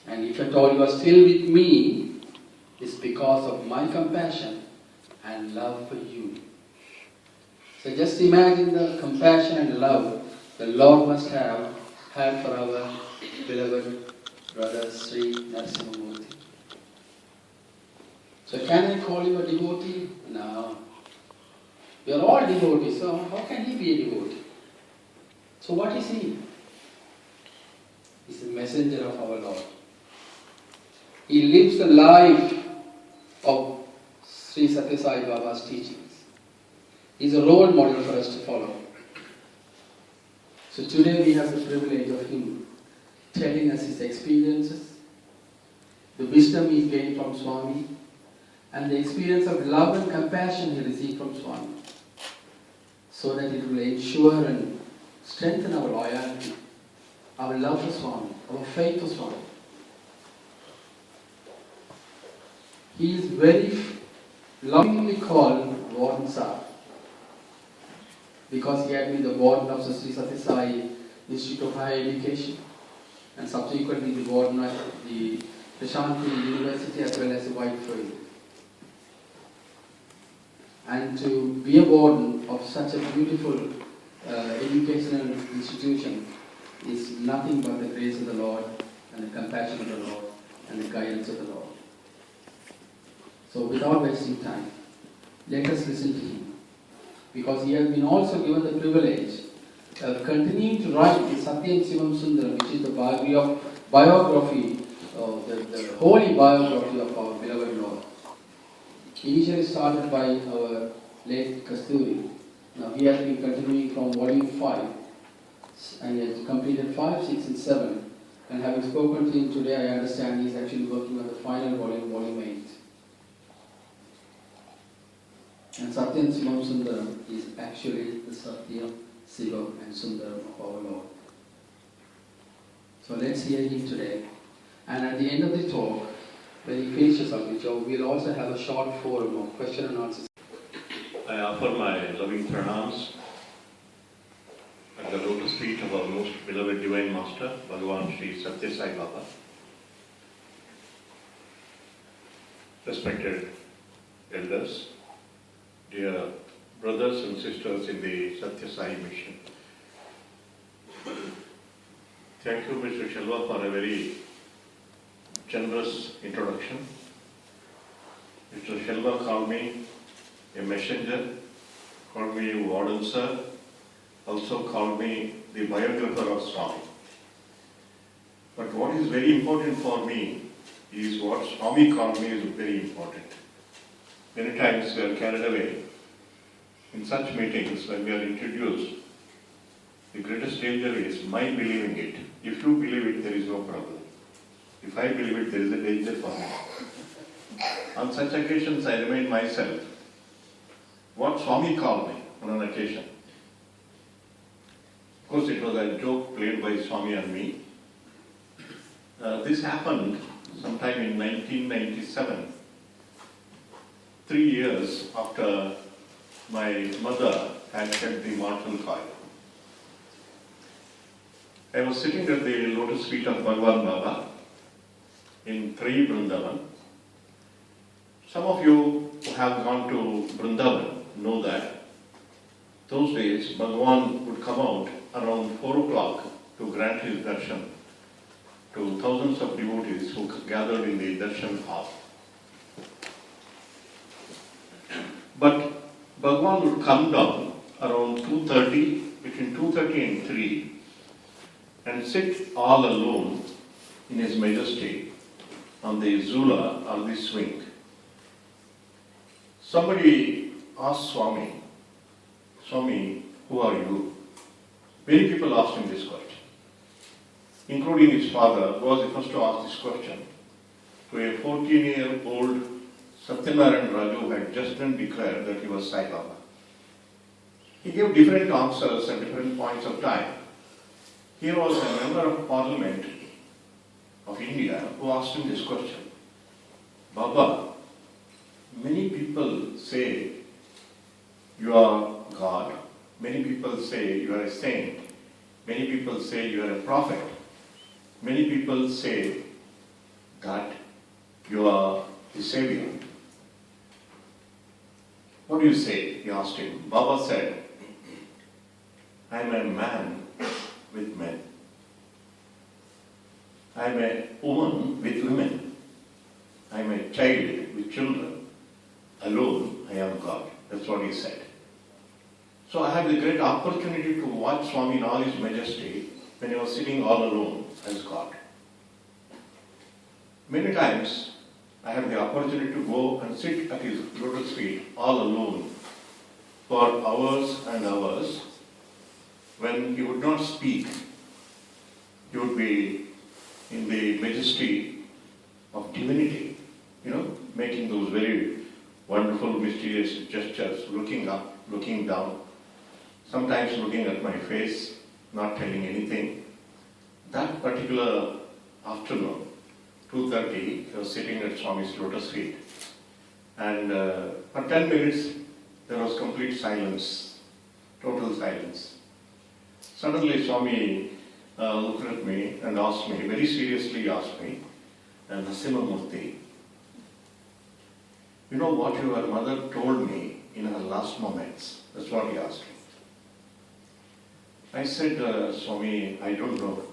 And if at all you are still with me, it's because of my compassion and love for you. So just imagine the compassion and love the Lord must have had for our beloved brother Sri Narasimha Murthy. So can I call you a devotee? No. We are all devotees, so how can he be a devotee? So what is he? He's the messenger of our Lord. He lives the life of Sri Satya Sai Baba's teachings. He's a role model for us to follow. So today we have the privilege of him telling us his experiences, the wisdom he gained from Swami, and the experience of love and compassion he received from Swami, so that it will ensure and strengthen our loyalty, our love for Swami, our faith for Swami. He is very lovingly called Warden Sir, because he had been the warden of the Sri Satya Sai Institute of Higher Education, and subsequently the warden of the Shanti University as well as the Whitefield. And to be a warden of such a beautiful educational institution is nothing but the grace of the Lord and the compassion of the Lord and the guidance of the Lord. So without wasting time, let us listen to him, because he has been also given the privilege of continuing to write the Satyam Sivam Sundaram, which is the biography, the holy biography of our beloved Lord. Initially started by our late Kasturi. Now he has been continuing from volume 5, and he has completed 5, 6 and 7. And having spoken to him today, I understand he is actually working on the final volume, volume 8. And Satyam Sivam Sundaram is actually the Satyam, Sivam and Sundaram of our Lord. So let's hear him today. And at the end of the talk, when he finishes up the talk, we'll also have a short forum of question and answers. I offer my loving pranams at the lotus feet of our most beloved Divine Master, Bhagavan Sri Satya Sai Baba. Respected elders, dear brothers and sisters in the Satya Sai mission. Thank you, Mr. Shalva, for a very generous introduction. Mr. Shalva called me a messenger, called me warden sir, also called me the biographer of Swami. But what is very important for me is what Swami called me is very important. Many times we are carried away in such meetings when we are introduced. The greatest danger is my believing it. If you believe it, there is no problem. If I believe it, there is a danger for me. On such occasions, I remind myself what Swami called me on an occasion. Of course, it was a joke played by Swami on me. This happened sometime in 1997, 3 years after my mother had shed the mortal coil. I was sitting at the lotus feet of Bhagavan Baba in Tri Vrindavan. Some of you who have gone to Vrindavan know that those days Bhagavan would come out around 4 o'clock to grant his darshan to thousands of devotees who gathered in the darshan hall. But Bhagavan would come down around 2:30, between 2:30 and 3, and sit all alone in his majesty on the zula or the swing. Somebody asked Swami, Swami, who are you? Many people asked him this question, including his father, who was the first to ask this question to a 14-year-old Satyanarayan Raju who had just been declared that he was Sai Baba. He gave different answers at different points of time. Here was a member of Parliament of India who asked him this question, Baba, many people say you are God, many people say you are a saint, many people say you are a prophet, many people say that you are the Savior. What do you say? He asked him. Baba said, I am a man with men. I am a woman with women. I am a child with children. Alone, I am God. That's what he said. So I had the great opportunity to watch Swami in all his majesty when he was sitting all alone as God. Many times, I had the opportunity to go and sit at his lotus feet all alone for hours and hours. When he would not speak, he would be in the majesty of divinity, making those very wonderful, mysterious gestures, looking up, looking down, sometimes looking at my face, not telling anything. That particular afternoon, 2:30, I was sitting at Swami's lotus feet. And for 10 minutes, there was complete silence, total silence. Suddenly, Swami looked at me and asked me, very seriously asked me, Narasimha Murthy, you know what your mother told me in her last moments? That's what he asked me. I said, Swami, I don't know.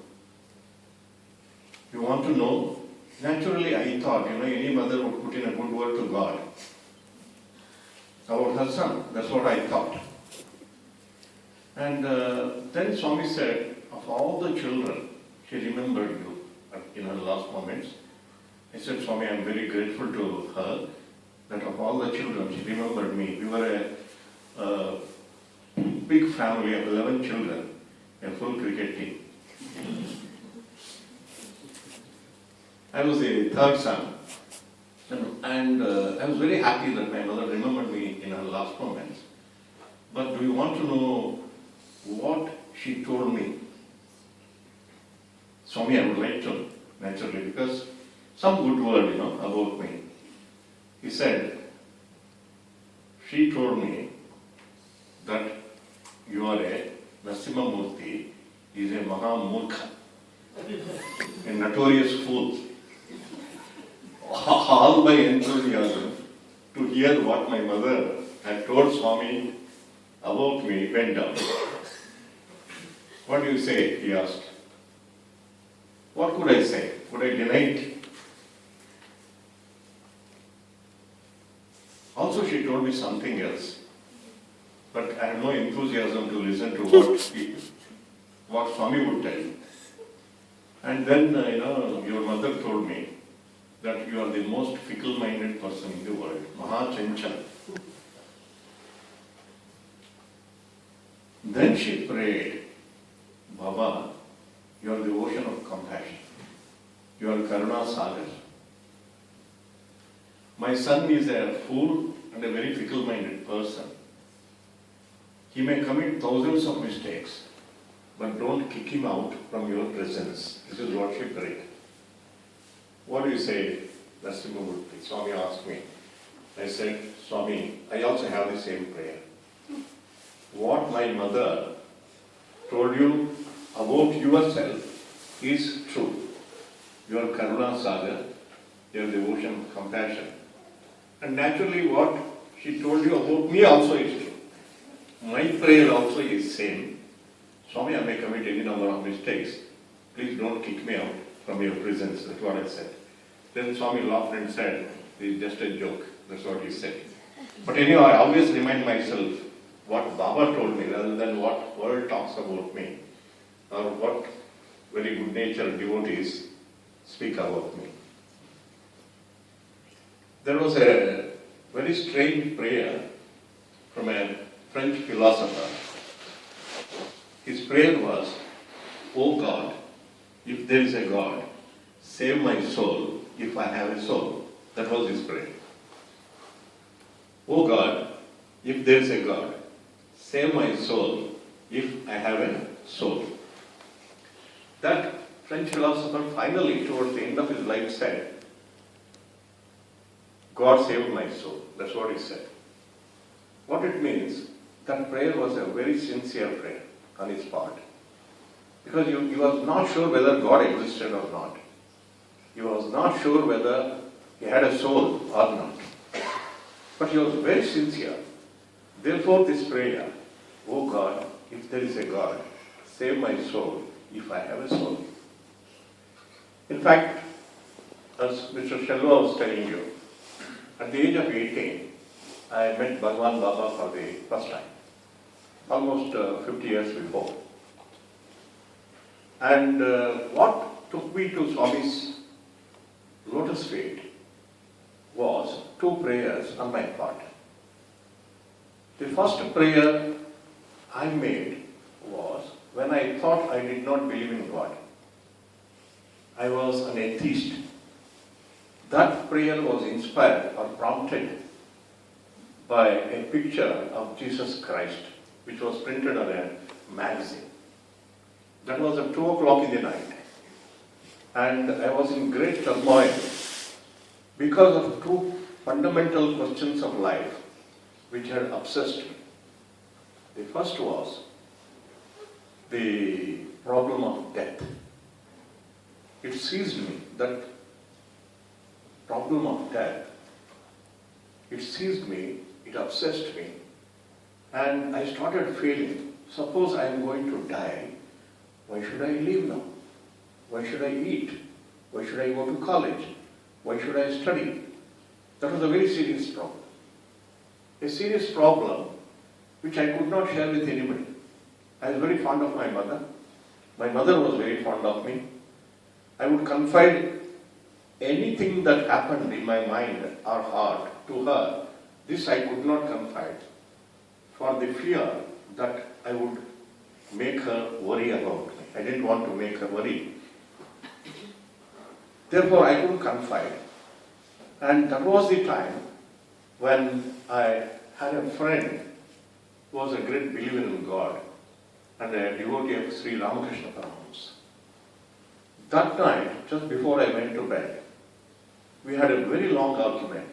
You want to know? Naturally, I thought, any mother would put in a good word to God about her son. That's what I thought. And then Swami said, of all the children, she remembered you in her last moments. I said, Swami, I'm very grateful to her that of all the children, she remembered me. We were a big family of 11 children, a full cricket team. I was the third son. And I was very happy that my mother remembered me in her last moments. But do you want to know what she told me? Swami, I would like to, naturally, because some good word, about me. He said, she told me that you are a Narasimha Murthy, he is a Mahamurkha, a notorious fool. All my enthusiasm to hear what my mother had told Swami about me went down. What do you say? He asked. What could I say? Could I deny it? Also, she told me something else, but I had no enthusiasm to listen to what Swami would tell. And then, your mother told me that you are the most fickle-minded person in the world, Mahachanchal. Then she prayed, Baba, you are the ocean of compassion. You are Karuna Sagar. My son is a fool and a very fickle-minded person. He may commit thousands of mistakes, but don't kick him out from your presence. This is what she prayed. What do you say, Narasimha Murthy? Swami asked me. I said, Swami, I also have the same prayer. What my mother told you about yourself is true. You are Karuna Sagar, you are the ocean of compassion. And naturally what she told you about me also is true. My prayer also is same. Swami, I may commit any number of mistakes. Please don't kick me out from your presence. That's what I said. Then Swami laughed and said, it's just a joke. That's what he said. But anyhow, I always remind myself what Baba told me rather than what world talks about me or what very good-natured devotees speak about me. There was a very strange prayer from a French philosopher. His prayer was, O God, if there is a God, save my soul if I have a soul. That was his prayer. O God, if there is a God, save my soul if I have a soul. That French philosopher finally, towards the end of his life, said, God saved my soul. That's what he said. What it means, that prayer was a very sincere prayer on his part. Because he was not sure whether God existed or not. He was not sure whether he had a soul or not. But he was very sincere. Therefore this prayer, "Oh God, if there is a God, save my soul if I have a soul." In fact, as Mr. Shelva was telling you, at the age of 18, I met Bhagwan Baba for the first time, almost 50 years before. And what took me to Swami's lotus feet was two prayers on my part. The first prayer I made was when I thought I did not believe in God. I was an atheist. That prayer was inspired or prompted by a picture of Jesus Christ, which was printed on a magazine. That was at 2 o'clock in the night. And I was in great turmoil because of two fundamental questions of life which had obsessed me. The first was the problem of death. It seized me, that problem of death. It seized me, it obsessed me, and I started feeling, suppose I am going to die, why should I live now? Why should I eat? Why should I go to college? Why should I study? That was a very serious problem. A serious problem which I could not share with anybody. I was very fond of my mother. My mother was very fond of me. I would confide anything that happened in my mind or heart to her. This I could not confide for the fear that I would make her worry about me. I didn't want to make her worry. Therefore, I couldn't confide. And that was the time when I had a friend who was a great believer in God and a devotee of Sri Ramakrishna Paramahamsa. That night, just before I went to bed, we had a very long argument.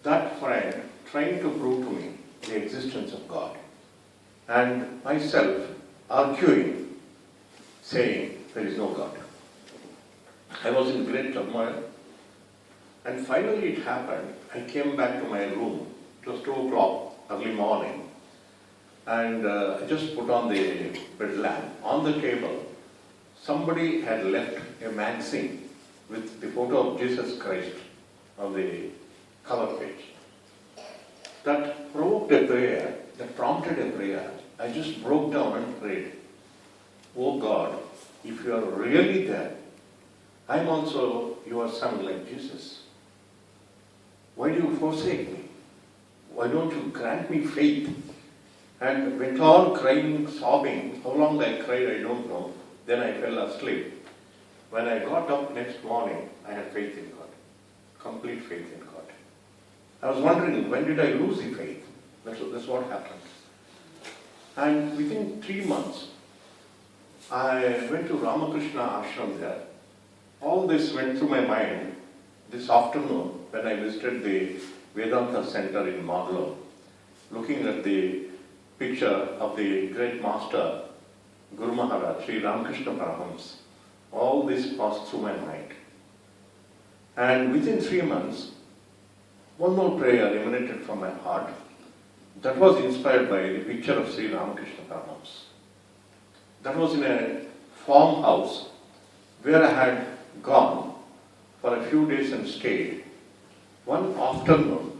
That friend trying to prove to me the existence of God, and myself arguing, saying there is no God. I was in great turmoil, and finally it happened. I came back to my room. It was 2 o'clock, early morning, and I just put on the bed lamp. On the table, somebody had left a magazine with the photo of Jesus Christ on the cover page. That provoked a prayer, that prompted a prayer. I just broke down and prayed, "Oh God, if you are really there, I am also your son like Jesus. Why do you forsake me? Why don't you grant me faith?" And went on crying, sobbing. How long I cried, I don't know. Then I fell asleep. When I got up next morning, I had faith in God, complete faith in God. I was wondering, when did I lose the faith? That's what happened. And within 3 months, I went to Ramakrishna ashram there. All this went through my mind this afternoon when I visited the Vedanta Center in Maglo, looking at the picture of the great master, Guru Maharaj, Sri Ramakrishna Paramahamsa. All this passed through my mind. And within 3 months, one more prayer emanated from my heart that was inspired by the picture of Sri Ramakrishna Paramahamsa. That was in a farmhouse where I had gone for a few days and stayed. One afternoon,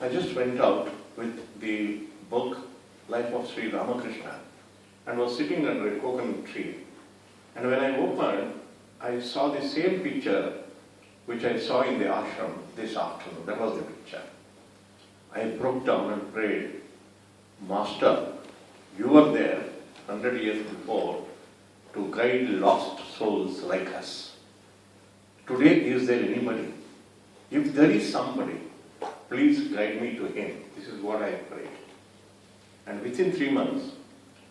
I just went out with the book Life of Sri Ramakrishna and was sitting under a coconut tree. And when I opened, I saw the same picture which I saw in the ashram this afternoon. That was the picture. I broke down and prayed, "Master, you were there 100 years before to guide lost souls like us. Today, is there anybody? If there is somebody, please guide me to him." This is what I prayed. And within 3 months,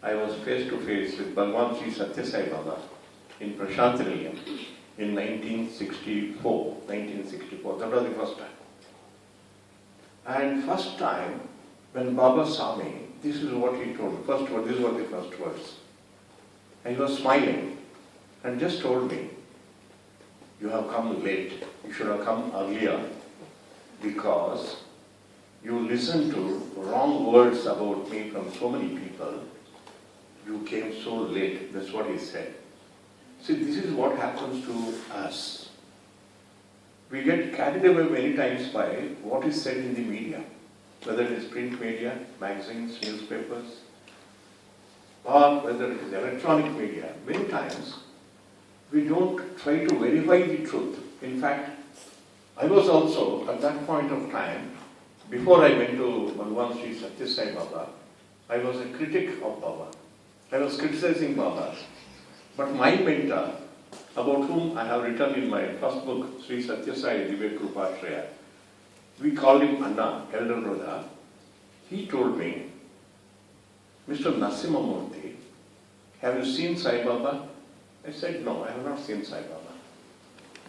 I was face to face with Bhagwan Sri Satya Sai Baba in Prashanthanilayam in 1964. That was the first time. And first time, when Baba saw me, this is what he told me. These were the first words. And he was smiling and just told me, you have come late. You should have come earlier because you listened to wrong words about me from so many people. You came so late. That's what he said. See, this is what happens to us. We get carried away many times by what is said in the media, whether it is print media, magazines, newspapers, or whether it is electronic media. Many times, we don't try to verify the truth. In fact, I was also, at that point of time, before I went to Bhagwan Sri Satya Sai Baba, I was a critic of Baba. I was criticizing Baba. But my mentor, about whom I have written in my first book, Sri Satya Sai Baba, we called him Anna, elder brother. He told me, Mr. Narasimha Murthy, have you seen Sai Baba? I said, no, I have not seen Sai Baba.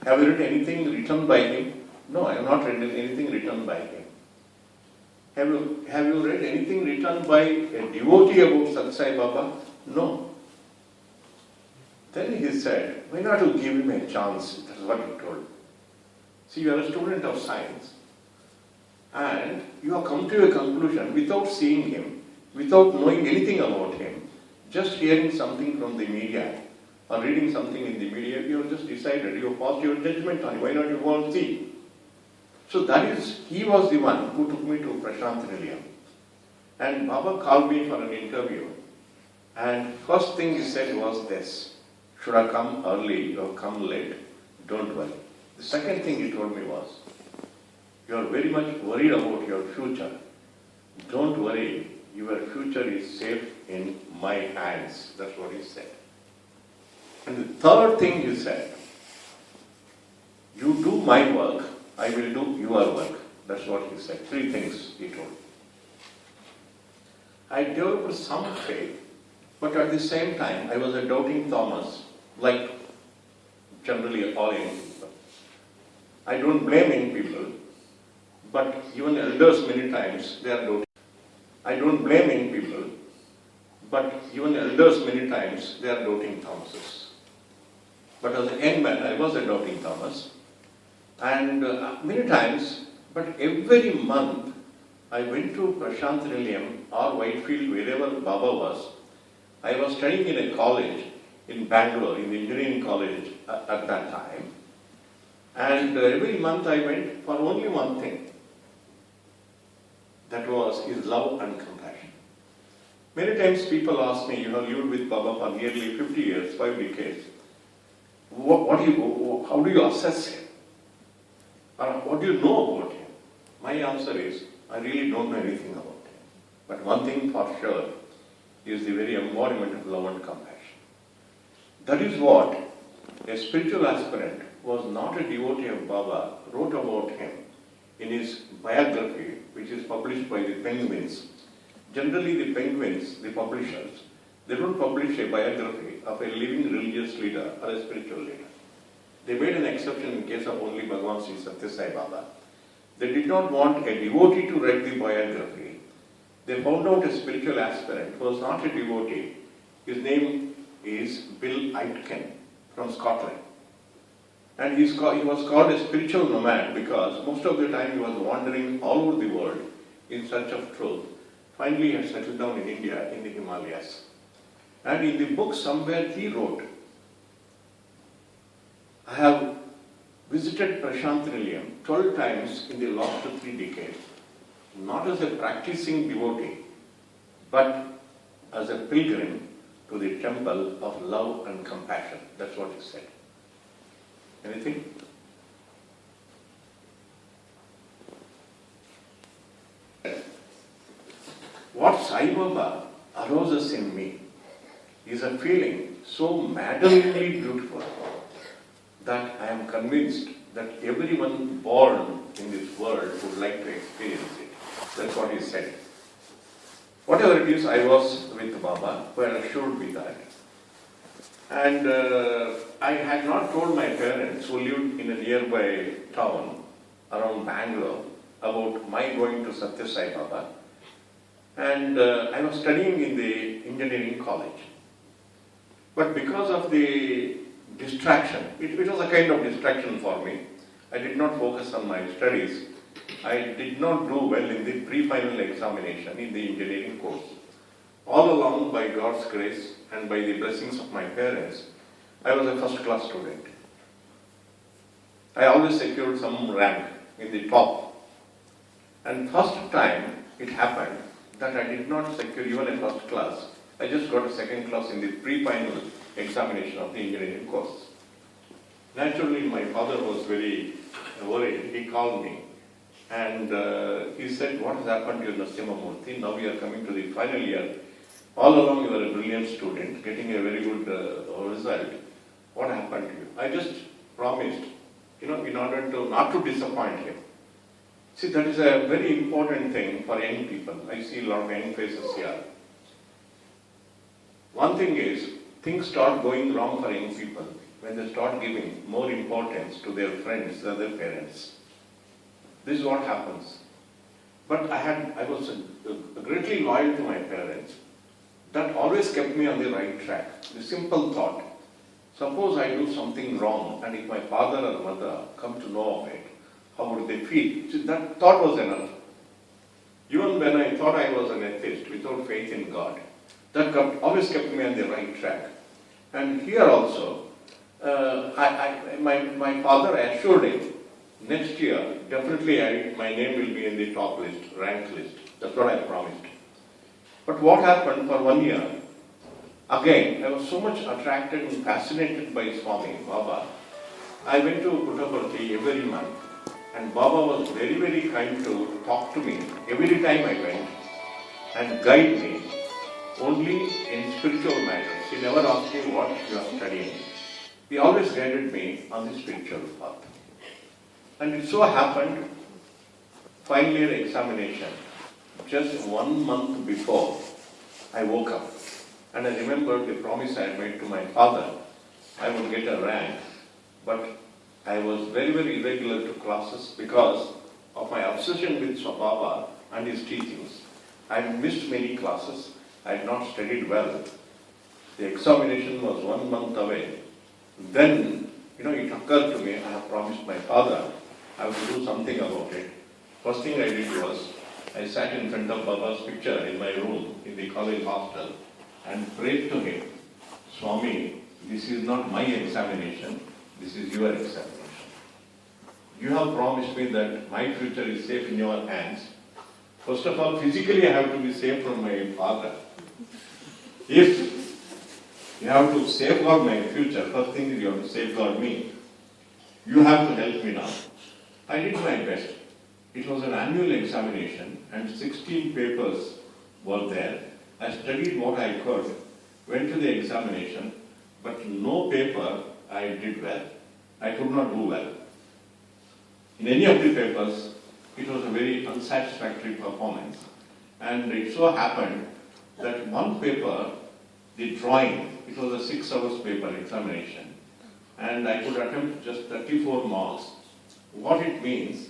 Have you read anything written by him? No, I have not read anything written by him. Have you read anything written by a devotee about Satya Sai Baba? No. Then he said, why not you give him a chance? That's what he told. See, you are a student of science and you have come to a conclusion without seeing him, without knowing anything about him, just hearing something from the media or reading something in the media, you have just decided, you have passed your judgment on it. Why not you go and see? So that is, he was the one who took me to Prashant Nilayam. And Baba called me for an interview. And first thing he said was this, should I come early or come late? Don't worry. The second thing he told me was, you are very much worried about your future. Don't worry, your future is safe in my hands. That's what he said. And the third thing he said, you do my work, I will do your work. That's what he said. Three things he told. I developed some faith, but at the same time, I was a doubting Thomas, like generally all young people. I don't blame young people, but even elders many times, they are doubting. I don't blame young people, but even elders many times, they are doubting Thomases. But as a young man, I was a doubting Thomas. And many times, but every month, I went to Prashant Nilayam or Whitefield, wherever Baba was. I was studying in a college in Bangalore, in the engineering college at that time. And every month I went for only one thing. That was his love and compassion. Many times people ask me, you have lived with Baba for nearly 50 years, 5 decades. How do you assess him? Or what do you know about him? My answer is, I really don't know anything about him. But one thing for sure is the very embodiment of love and compassion. That is what a spiritual aspirant who was not a devotee of Baba wrote about him in his biography, which is published by the Penguins. Generally the Penguins, the publishers, they don't publish a biography of a living religious leader or a spiritual leader. They made an exception in case of only Bhagwan Sri Satya Sai Baba. They did not want a devotee to write the biography. They found out a spiritual aspirant who was not a devotee. His name is Bill Aitken from Scotland. And he was called a spiritual nomad because most of the time he was wandering all over the world in search of truth. Finally he had settled down in India, in the Himalayas. And in the book somewhere he wrote, I have visited Prashant Nilayam 12 times in the last 3 decades, not as a practicing devotee, but as a pilgrim to the temple of love and compassion. That's what he said. Anything? What Sai Baba arouses in me is a feeling so maddeningly beautiful that I am convinced that everyone born in this world would like to experience it. That's what he said. Whatever it is, I was with Baba, who had assured me that. And I had not told my parents, who lived in a nearby town around Bangalore, about my going to Satya Sai Baba. And I was studying in the engineering college. But because of the distraction. It was a kind of distraction for me. I did not focus on my studies. I did not do well in the pre-final examination in the engineering course. All along, by God's grace and by the blessings of my parents, I was a first-class student. I always secured some rank in the top. And first time it happened that I did not secure even a first class. I just got a second class in the pre-final examination of the engineering course. Naturally, my father was very worried. He called me and he said, "What has happened to you, Narasimha Murthy? Now we are coming to the final year. All along you were a brilliant student, getting a very good result. What happened to you?" I just promised, in order to not to disappoint him. See, that is a very important thing for young people. I see a lot of young faces here. One thing is, things start going wrong for young people when they start giving more importance to their friends than their parents. This is what happens. But I was greatly loyal to my parents. That always kept me on the right track. The simple thought, suppose I do something wrong and if my father or mother come to know of it, how would they feel? See, that thought was enough. Even when I thought I was an atheist without faith in God, that always kept me on the right track. And here also, my father assured him, next year, definitely my name will be in the top list, rank list. That's what I promised. But what happened for 1 year? Again, I was so much attracted and fascinated by Swami Baba. I went to Guildford every month. And Baba was very, very kind to talk to me every time I went and guide me only in spiritual matters. He never asked me what you are studying. He always guided me on the spiritual path. And it so happened, final year examination, just 1 month before, I woke up. And I remembered the promise I had made to my father. I would get a rank, but I was very, very irregular to classes because of my obsession with Baba and his teachings. I had missed many classes. I had not studied well. The examination was 1 month away. Then, it occurred to me, I have promised my father I would do something about it. First thing I did was, I sat in front of Baba's picture in my room in the college hostel and prayed to him, "Swami, this is not my examination, this is your examination. You have promised me that my future is safe in your hands. First of all, physically I have to be safe from my father. If you have to safeguard my future, first thing is you have to safeguard me. You have to help me now." I did my best. It was an annual examination and 16 papers were there. I studied what I could, went to the examination, but no paper I did well. I could not do well. In any of the papers, it was a very unsatisfactory performance. And it so happened that one paper, the drawing, it was a 6 hours paper examination, and I could attempt just 34 marks. What it means,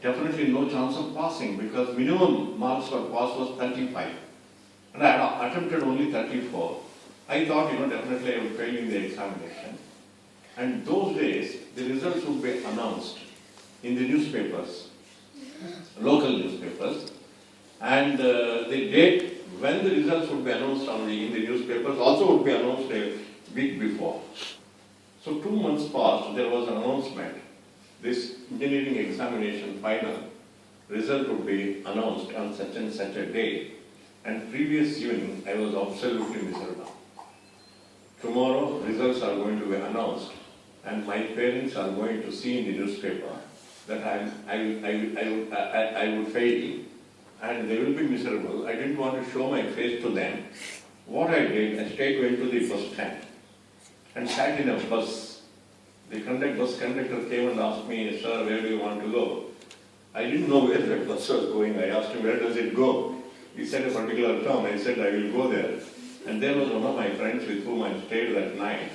definitely no chance of passing because minimum marks for pass was 35. And I had attempted only 34. I thought, definitely I would fail in the examination. And those days, the results would be announced in the newspapers, local newspapers. And the date when the results would be announced in the newspapers also would be announced a week before. So 2 months passed, there was an announcement. This engineering examination final result would be announced on such and such a day. And previous evening, I was absolutely miserable. Tomorrow, results are going to be announced, and my parents are going to see in the newspaper that I would fail, and they will be miserable. I didn't want to show my face to them. What I did, I straight went to the bus stand and sat in a bus. The bus conductor came and asked me, "Sir, where do you want to go?" I didn't know where that bus was going. I asked him, "Where does it go?" He said a particular town. I said, "I will go there." And there was one of my friends with whom I stayed that night.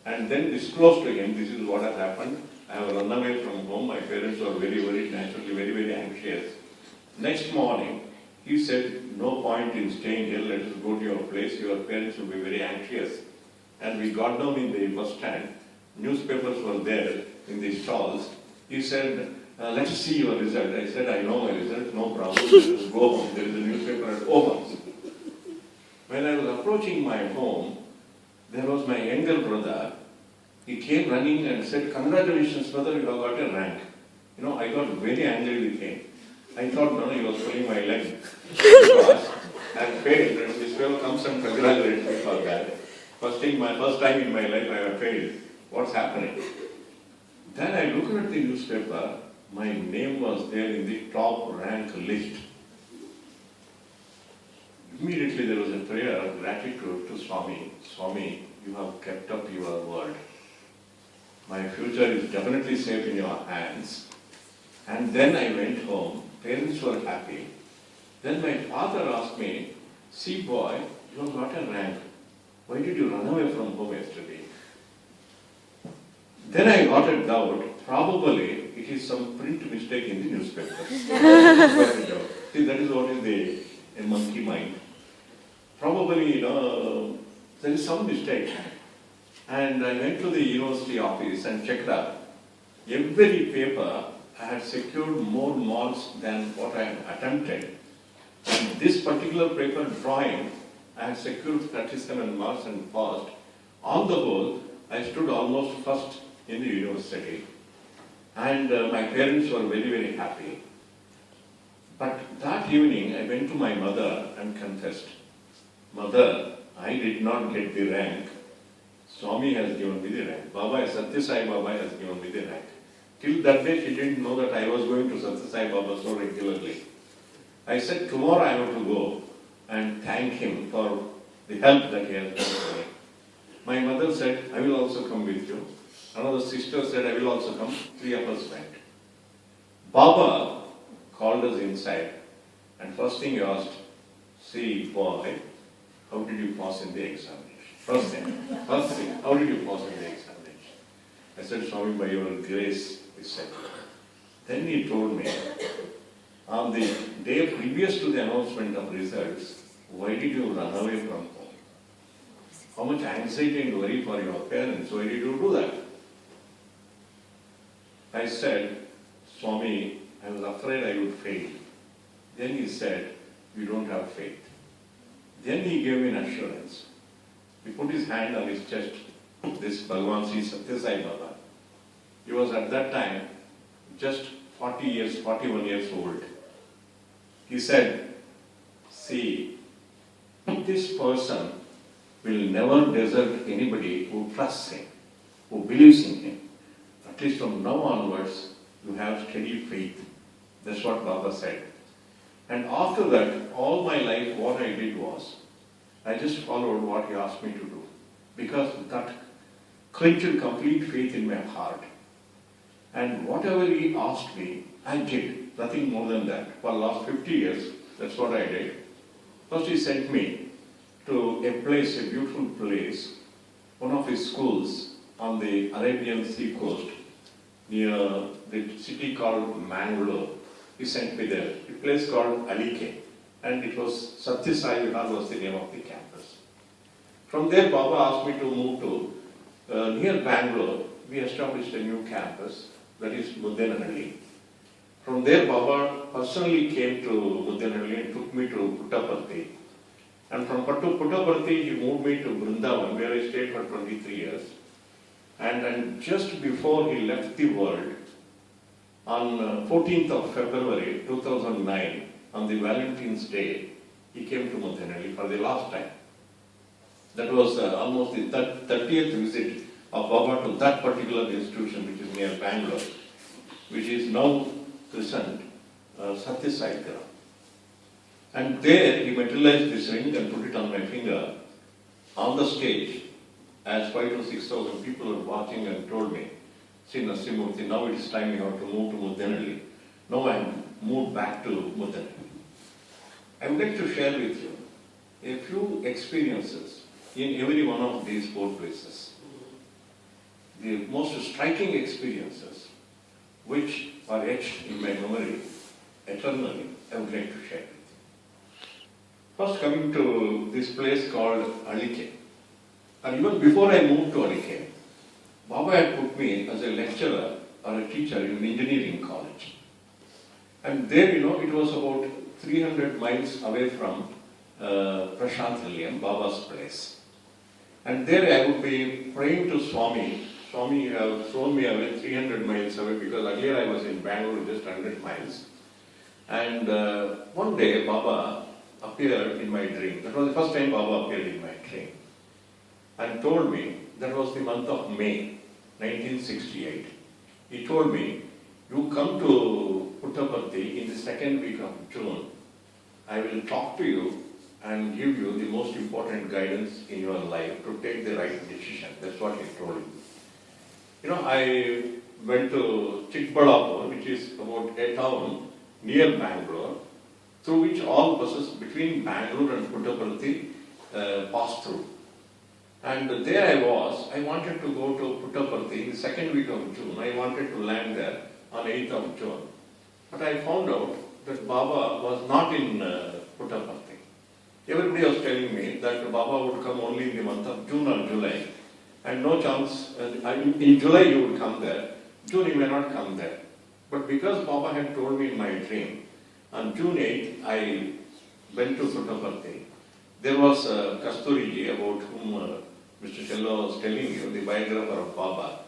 And then disclosed to him, this is what has happened. I have run away from home. My parents were very worried, naturally very, very anxious. Next morning, he said, "No point in staying here. Let us go to your place. Your parents will be very anxious." and we got down in the bus stand. Newspapers were there in the stalls. He said, let's see your result. I said, I know my result, no problem. Let us go home. There is a newspaper at home. When I was approaching my home, there was my younger brother. He came running and said, congratulations, brother, you have got a rank. I got very angry with him. I thought, no, he was pulling my leg. Because I failed. And this fellow comes and congratulates me for that. First time in my life I have failed. What's happening? Then I looked at the newspaper. My name was there in the top rank list. Immediately there was a prayer of gratitude to Swami. Swami, you have kept up your word. My future is definitely safe in your hands. And then I went home. Parents were happy. Then my father asked me, see boy, you have got a rank. Why did you run away from home yesterday? Then I got a doubt. Probably it is some print mistake in the newspaper. See, that is what is a monkey mind. Probably, there is some mistake. And I went to the university office and checked up. Every paper I had secured more marks than what I had attempted. And this particular paper, drawing, I had secured 37 marks and passed. On the whole, I stood almost first in the university. And my parents were very, very happy. But that evening, I went to my mother and confessed, Mother, I did not get the rank. Swami has given me the rank. Baba, Satya Sai Baba has given me the rank. Till that day, she didn't know that I was going to Satya Sai Baba so regularly. I said, tomorrow I have to go and thank him for the help that he has done for me. My mother said, I will also come with you. Another sister said, I will also come. 3 of us went. Baba called us inside, and first thing he asked, see, boy, how did you pass in the examination? First thing, how did you pass in the examination? I said, Swami, by your grace, he said. Then he told me, on the day previous to the announcement of results, why did you run away from home? How much anxiety and worry for your parents, why did you do that? I said, Swami, I was afraid I would fail. Then he said, you don't have faith. Then he gave me an assurance. He put his hand on his chest, this Bhagavan Sri Satya Sai Baba. He was at that time just 41 years old. He said, see, this person will never desert anybody who trusts him, who believes in him. At least from now onwards, you have steady faith. That's what Baba said. And after that, all my life, what I did was, I just followed what he asked me to do. Because that clinched complete faith in my heart. And whatever he asked me, I did. Nothing more than that. For the last 50 years, that's what I did. First he sent me to a place, a beautiful place, one of his schools on the Arabian Sea coast, near the city called Mangalore. He sent me there, a place called Alike, and it was Satya Sai Baba was the name of the campus. From there, Baba asked me to move to near Bangalore. We established a new campus, that is Muddenhalli. From there, Baba personally came to Muddenhalli and took me to Puttaparthi. And from Puttaparthi, he moved me to Vrindavan, where I stayed for 23 years. And just before he left the world, on 14th of February 2009, on the Valentine's Day, he came to Muddenhalli for the last time. That was almost the 30th visit of Baba to that particular institution, which is near Bangalore, which is now christened Satya Sai Baba. And there he materialized this ring and put it on my finger on the stage, as 5,000 to 6,000 people were watching, and told me, Sri Narasimha Murthy, now it is time you have to move to Muddenhalli. Now I am moved back to Muddenhalli. I would like to share with you a few experiences in every one of these 4 places. The most striking experiences which are etched in my memory eternally, I would like to share with you. First, coming to this place called Alike. And even before I moved to Alike, Baba had put me as a lecturer or a teacher in an engineering college. And there, it was about 300 miles away from Prashant Nilayam, Baba's place. And there I would be praying to Swami. Swami have thrown me away 300 miles away because earlier I was in Bangalore, just 100 miles. And one day Baba appeared in my dream. That was the first time Baba appeared in my dream. And told me, that was the month of May, 1968. He told me, you come to Puttaparthi in the second week of June. I will talk to you and give you the most important guidance in your life to take the right decision. That's what he told me. I went to Chikbalapur, which is about a town near Bangalore, through which all buses between Bangalore and Puttaparthi pass through. And there I was. I wanted to go to Puttaparthi in the second week of June. I wanted to land there on 8th of June. But I found out that Baba was not in Puttaparthi. Everybody was telling me that Baba would come only in the month of June or July. And no chance, in July he would come there. June he may not come there. But because Baba had told me in my dream, on June 8th I went to Puttaparthi. There was Kasturiji, about whom Mr. Shelva was telling you, the biographer of Baba.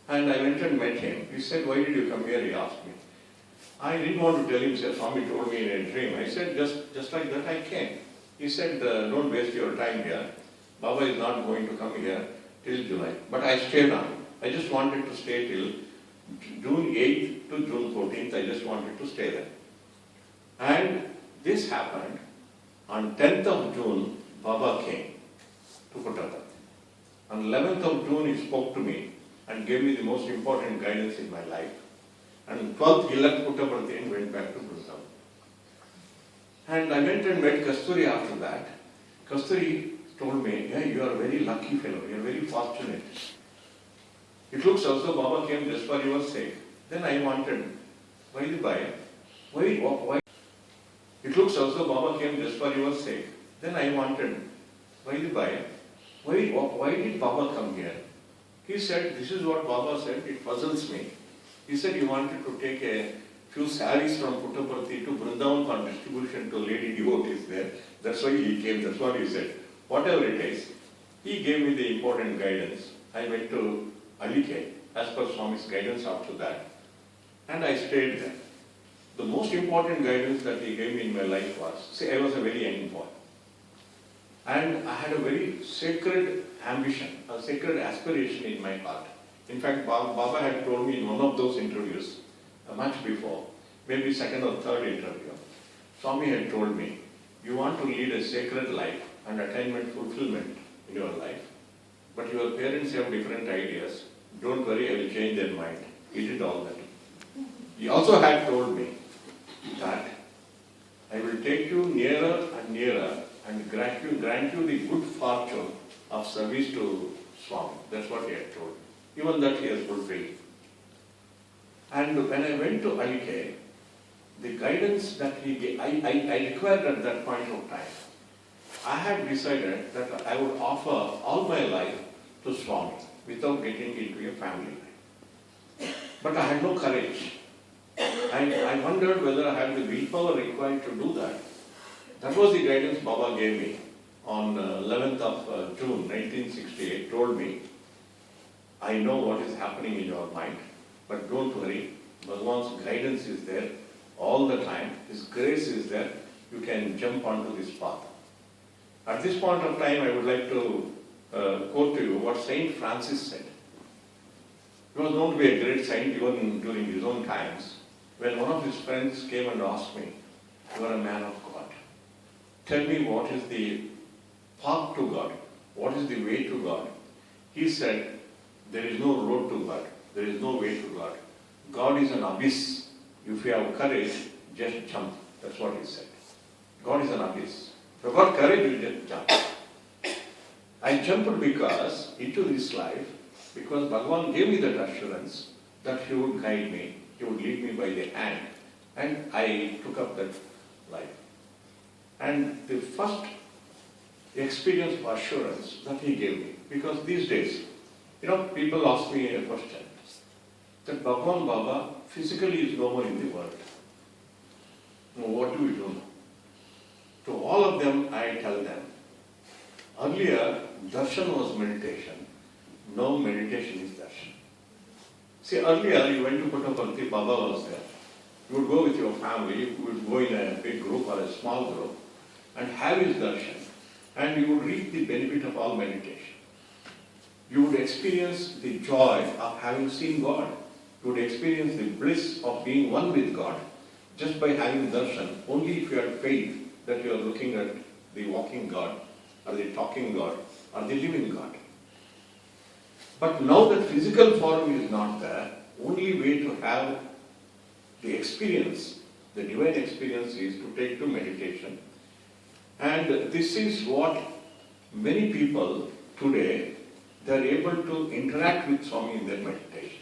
And I went and met him. He said, why did you come here? He asked me. I didn't want to tell him, said, Swami told me in a dream. I said, just like that I came. He said, don't waste your time here. Baba is not going to come here till July. But I stayed on. I just wanted to stay till June 8th to June 14th. I just wanted to stay there. And this happened. On 10th of June, Baba came to Puttaparthi. On 11th of June, he spoke to me and gave me the most important guidance in my life. And 12th, he left Puttaparthi and went back to Brisbane. And I went and met Kasturi after that. Kasturi told me, yeah, you are a very lucky fellow, you are very fortunate. It looks as though Baba came just for your sake. Then I wanted, why? It looks as though Baba came just for your sake. Then I wanted, why did Baba come here? He said, this is what Baba said, it puzzles me. He said he wanted to take a few saris from Puttaparthi to Vrindavan for distribution to lady devotees there. That's why he came, that's what he said. Whatever it is, he gave me the important guidance. I went to Alike as per Swami's guidance after that. And I stayed there. The most important guidance that he gave me in my life was, see, I was a very young boy. And I had a very sacred ambition, a sacred aspiration in my heart. In fact, Baba had told me in one of those interviews, much before, maybe second or third interview, Swami had told me, you want to lead a sacred life and attainment fulfillment in your life, but your parents have different ideas. Don't worry, I will change their mind. He did all that. He also had told me that I will take you nearer and nearer and grant you the good fortune of service to Swami. That's what he had told me. Even that he has fulfilled. And when I went to Alike, the guidance that he gave, I required at that point of time. I had decided that I would offer all my life to Swami without getting into a family life. But I had no courage. I wondered whether I had the willpower required to do that. That was the guidance Baba gave me on 11th of June 1968, told me, I know what is happening in your mind, but don't worry, Bhagwan's guidance is there all the time, His grace is there, you can jump onto this path. At this point of time, I would like to quote to you what Saint Francis said. He was known to be a great saint even during his own times. When one of his friends came and asked me, you are a man of God, tell me what is the path to God, what is the way to God? He said, there is no road to God, there is no way to God. God is an abyss. If you have courage, just jump. That's what he said. God is an abyss. If you have got courage, you just jump. I jumped because into this life, because Bhagavan gave me that assurance that He would guide me, He would lead me by the hand, and I took up that life. And the first experience of assurance that He gave me because these days, people ask me a question, that Bhagwan Baba physically is no more in the world. Now, what do we do now? To all of them, I tell them, earlier, darshan was meditation. Now meditation is darshan. See, earlier you went to Puttaparthi, Baba was there. You would go with your family, you would go in a big group or a small group and have his darshan. And you would reap the benefit of all meditation. You would experience the joy of having seen God. You would experience the bliss of being one with God just by having darshan, only if you had faith that you are looking at the walking God, or the talking God, or the living God. But now that physical form is not there, only way to have the experience, the divine experience, is to take to meditation. And this is what many people today, they are able to interact with Swami in their meditation.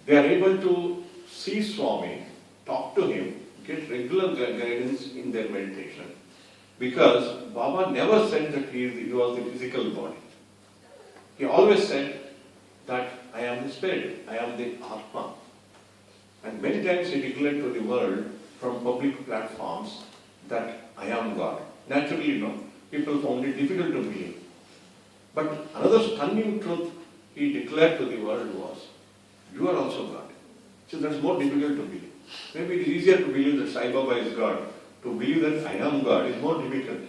They are able to see Swami, talk to him, get regular guidance in their meditation. Because Baba never said that he was the physical body. He always said that I am the spirit, I am the Atma. And many times he declared to the world from public platforms that I am God. Naturally, people found it difficult to believe. But another stunning truth he declared to the world was, you are also God. So that's more difficult to believe. Maybe it is easier to believe that Sai Baba is God. To believe that I am God is more difficult.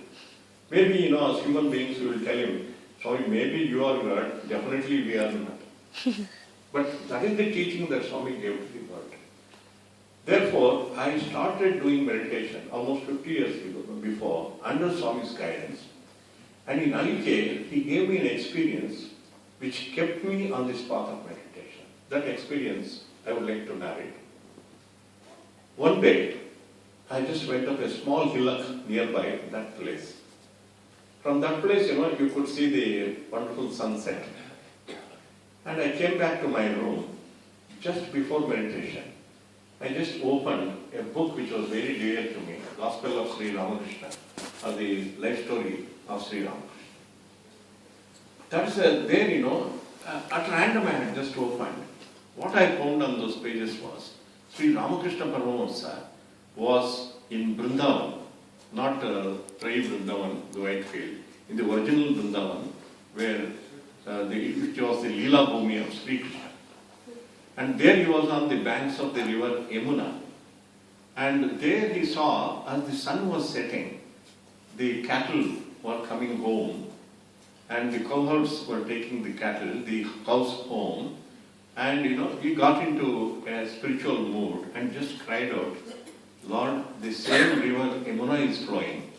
Maybe, as human beings, we will tell him, Swami, maybe you are God, definitely we are not. But that is the teaching that Swami gave to the world. Therefore, I started doing meditation almost 50 years before, under Swami's guidance. And in Alike, he gave me an experience which kept me on this path of meditation. That experience I would like to narrate. One day, I just went up a small hillock nearby that place. From that place, you could see the wonderful sunset. And I came back to my room just before meditation. I just opened a book which was very dear to me, Gospel of Sri Ramakrishna, or the life story of Sri Ramakrishna. That's there, at random I had just opened. What I found on those pages was, Sri Ramakrishna Paramahamsa was in Vrindavan, not Trai Vrindavan, the Whitefield, in the original Vrindavan, where which was the Leela Bhumi of Sri Krishna. And there he was on the banks of the river Yamuna. And there he saw, as the sun was setting, the cattle were coming home, and the cowherds were taking the cattle, the cows home, and he got into a spiritual mood and just cried out, Lord, the same river Yamuna is flowing,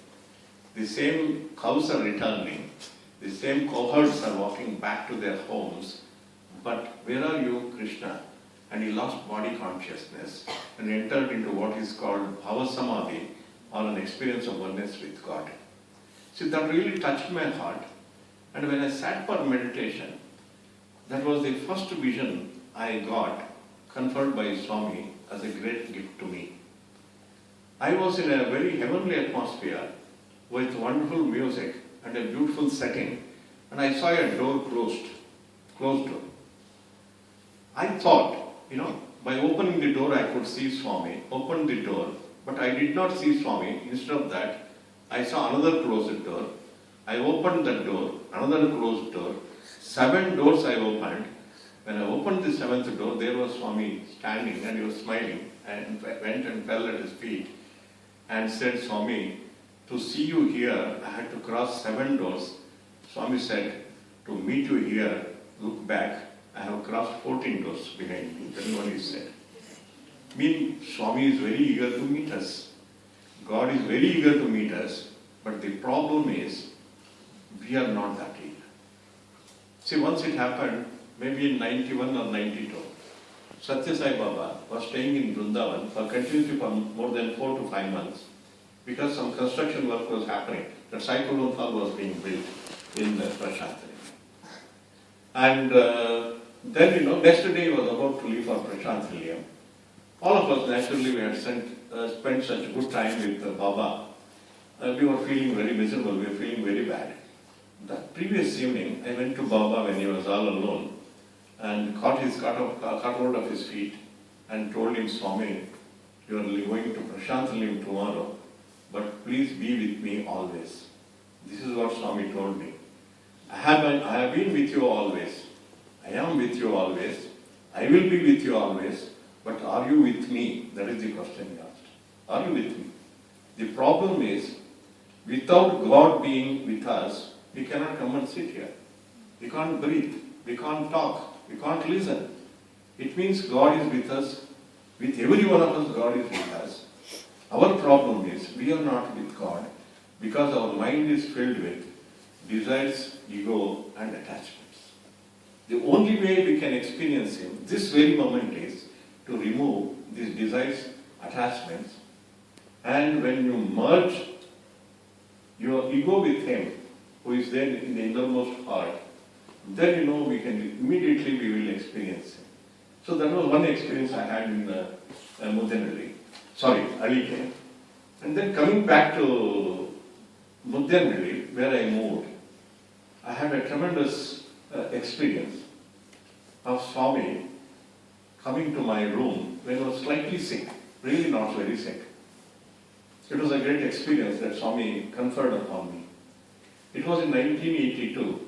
the same cows are returning, the same cowherds are walking back to their homes, but where are you, Krishna? And he lost body consciousness and entered into what is called Bhava Samadhi, or an experience of oneness with God. See, that really touched my heart. And when I sat for meditation, that was the first vision I got conferred by Swami as a great gift to me. I was in a very heavenly atmosphere with wonderful music and a beautiful setting, and I saw a door closed door. I thought, by opening the door I could see Swami, opened the door, but I did not see Swami. Instead of that, I saw another closed door. I opened that door, another closed door. 7 doors I opened. When I opened the 7th door, there was Swami standing and he was smiling, and went and fell at his feet and said, Swami, to see you here, I had to cross 7 doors. Swami said, to meet you here, look back, I have crossed 14 doors behind me. That's what he said. Swami is very eager to meet us. God is very eager to meet us, but the problem is, we are not that eager. See, once it happened, maybe in 91 or 92, Satya Sai Baba was staying in Vrindavan for continuously for more than 4 to 5 months, because some construction work was happening. The cyclone hall was being built in Prashantini. And then, next day he was about to leave for Prashantini. All of us, naturally, we had spent such good time with Baba. We were feeling very miserable, we were feeling very bad. That previous evening, I went to Baba when he was all alone and caught hold of his feet and told him, Swami, you are going to Prashanthalim tomorrow, but please be with me always. This is what Swami told me. I have been with you always. I am with you always. I will be with you always. But are you with me? That is the question he asked. Are you with me? The problem is, without God being with us, we cannot come and sit here. We can't breathe. We can't talk. We can't listen. It means God is with us. With every one of us, God is with us. Our problem is, we are not with God because our mind is filled with desires, ego, and attachments. The only way we can experience Him, this very moment, is to remove these desires, attachments, and when you merge your ego with Him, who is there in the innermost heart, then we can immediately we will experience Him. So that was one experience I had in Alike. And then coming back to Mudyanvelli, where I moved, I had a tremendous experience of Swami coming to my room when I was slightly sick, really not very sick. It was a great experience that Swami conferred upon me. It was in 1982,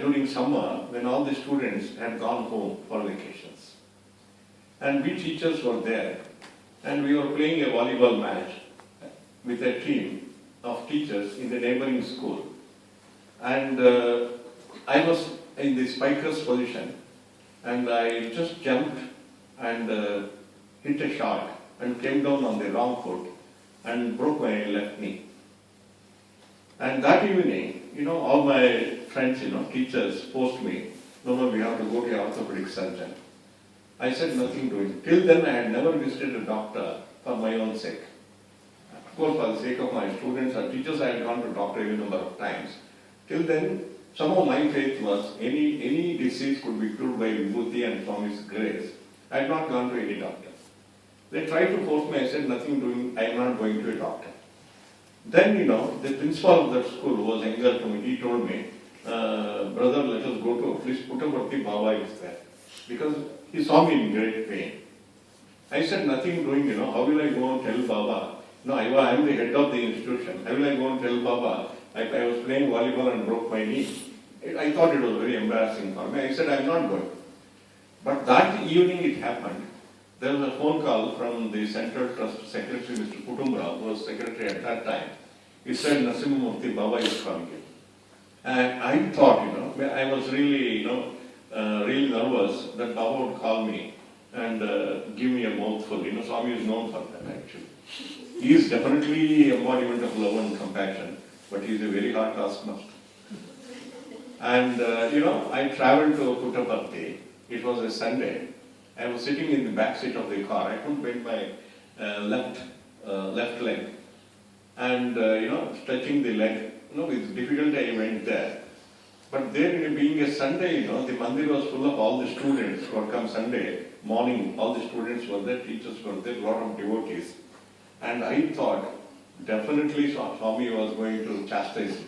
during summer, when all the students had gone home for vacations. And we teachers were there, and we were playing a volleyball match with a team of teachers in the neighboring school. And I was in the spiker's position, and I just jumped and hit a shot and came down on the wrong foot and broke my left knee. And that evening, all my friends, teachers forced me, no, we have to go to an orthopedic surgeon. I said nothing doing. Till then, I had never visited a doctor for my own sake. Of course, for the sake of my students or teachers, I had gone to doctor a number of times. Till then, somehow my faith was any disease could be cured by Vibhuti and Swami's grace. I had not gone to any doctor. They tried to force me. I said nothing doing. I am not going to a doctor. Then, the principal of that school was younger to me. He told me, brother, let us go to at least Puttaparthi Baba is there. Because he saw me in great pain. I said nothing doing, how will I go and tell Baba? No, I am the head of the institution. How will I go and tell Baba? I was playing volleyball and broke my knee. I thought it was very embarrassing for me. I said, I am not going. But that evening it happened. There was a phone call from the Central Trust Secretary, Mr. Kutumra, who was secretary at that time. He said, Narasimha Murthy Baba is coming in. And I thought, I was really, really nervous that Baba would call me and give me a mouthful. Swami is known for that actually. He is definitely embodiment of love and compassion, but he is a very hard taskmaster. And, I traveled to Puttaparthi. It was a Sunday. I was sitting in the back seat of the car. I couldn't bend my left leg. And, stretching the leg, with difficulty I went there. But there, being a Sunday, the mandir was full of all the students who had come Sunday morning. All the students were there, teachers were there, a lot of devotees. And I thought, definitely Swami was going to chastise me.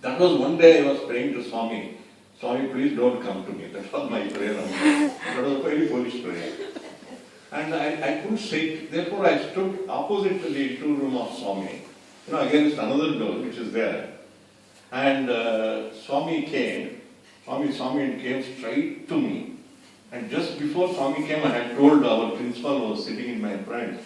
That was one day I was praying to Swami, Swami, please don't come to me. That was my prayer. That was a very foolish prayer. And I couldn't sit. Therefore, I stood opposite to the two room of Swami. Against another door which is there. And Swami came. Swami saw me and came straight to me. And just before Swami came, I had told our principal who was sitting in my front,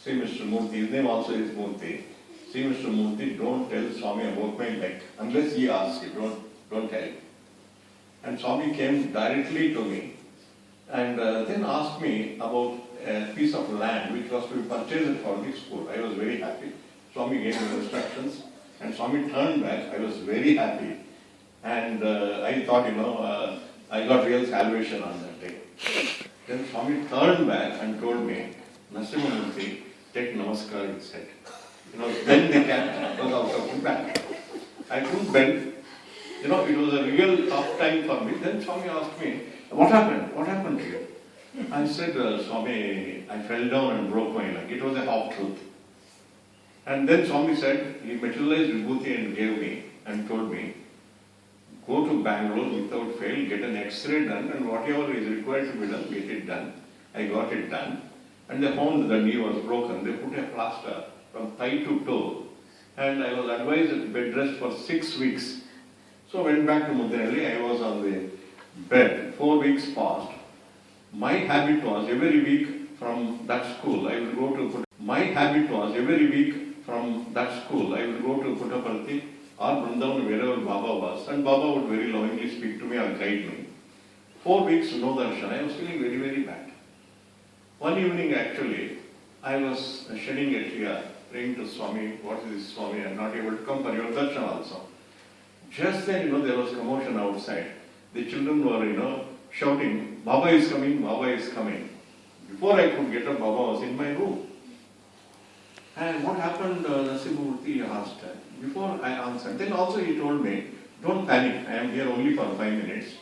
see Mr. Murthy, his name also is Murthy. See Mr. Murthy, don't tell Swami about my leg. Unless he asks you, don't tell him. And Swami came directly to me and then asked me about a piece of land which was to be purchased for the school. I was very happy. Swami gave me instructions and Swami turned back. I was very happy. And I thought, I got real salvation on that day. Then Swami turned back and told me, Narasimha Murthy, take namaskar, he said. Bend the cat was also back. I couldn't bend. It was a real tough time for me. Then Swami asked me, what happened? What happened to you? I said, Swami, I fell down and broke my leg. It was a half truth. And then Swami said, he materialized Vibhuti and gave me. and told me, go to Bangalore without fail, get an X-ray done, and whatever is required to be done, get it done. I got it done. And they found the knee was broken. They put a plaster from thigh to toe. And I was advised at bed rest for 6 weeks. So I went back to Mudinalli. I was on the bed. 4 weeks passed. My habit was every week from that school, I will go to Puttaparthi or Vrindavan, wherever Baba was, and Baba would very lovingly speak to me or guide me. 4 weeks, no darshan. I was feeling very, very bad. One evening, actually, I was shedding a tear, praying to Swami, what is this Swami? I am not able to come for your darshan also. Just then, there was commotion outside. The children were, shouting, Baba is coming, Baba is coming. Before I could get up, Baba was in my room. And what happened, Narasimha Murthy asked. Before I answered, then also he told me, don't panic, I am here only for 5 minutes.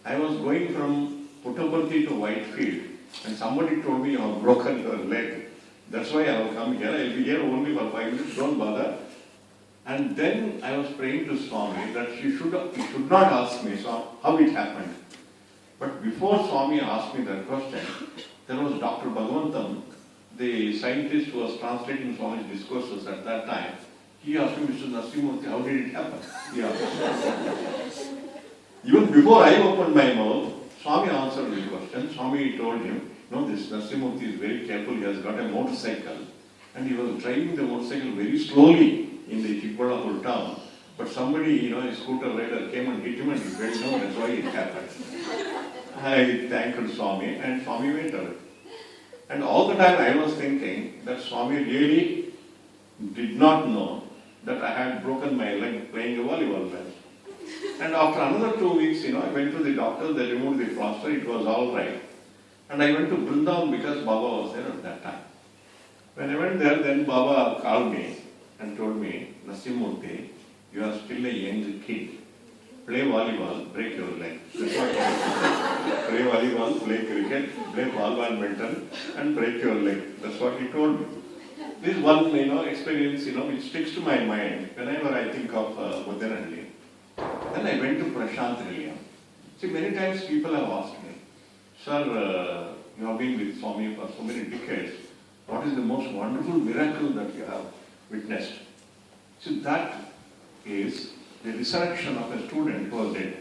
I was going from Puttaparthi to Whitefield, and somebody told me you have broken your leg. That's why I have come here, I will be here only for 5 minutes, don't bother. And then I was praying to Swami that he should not ask me how it happened. But before Swami asked me that question, there was Dr. Bhagavantam, the scientist who was translating Swami's discourses at that time. He asked me, Mr. Narasimha Murthy, how did it happen? Even before I opened my mouth, Swami answered the question. Swami told him, no, this Narasimha Murthy is very careful, he has got a motorcycle. And he was driving the motorcycle very slowly in the Chikballapur town. But somebody, a scooter rider came and hit him and he fell down, that's why it happened. I thanked Swami and Swami went away. And all the time I was thinking that Swami really did not know that I had broken my leg playing a volleyball match. And after another 2 weeks, I went to the doctor, they removed the plaster, it was all right. And I went to Vrindavan because Baba was there at that time. When I went there, then Baba called me and told me, Narasimha Murthy, you are still a young kid. Play volleyball, break your leg. That's what I said. Play volleyball, play cricket, play ball badminton, and break your leg. That's what he told me. This one, experience, which sticks to my mind whenever I think of Mudinalli. Then I went to Prashant Nilayam. See, many times people have asked me, sir, you have been with Swami for so many decades. What is the most wonderful miracle that you have witnessed? So that is the resurrection of a student who was dead.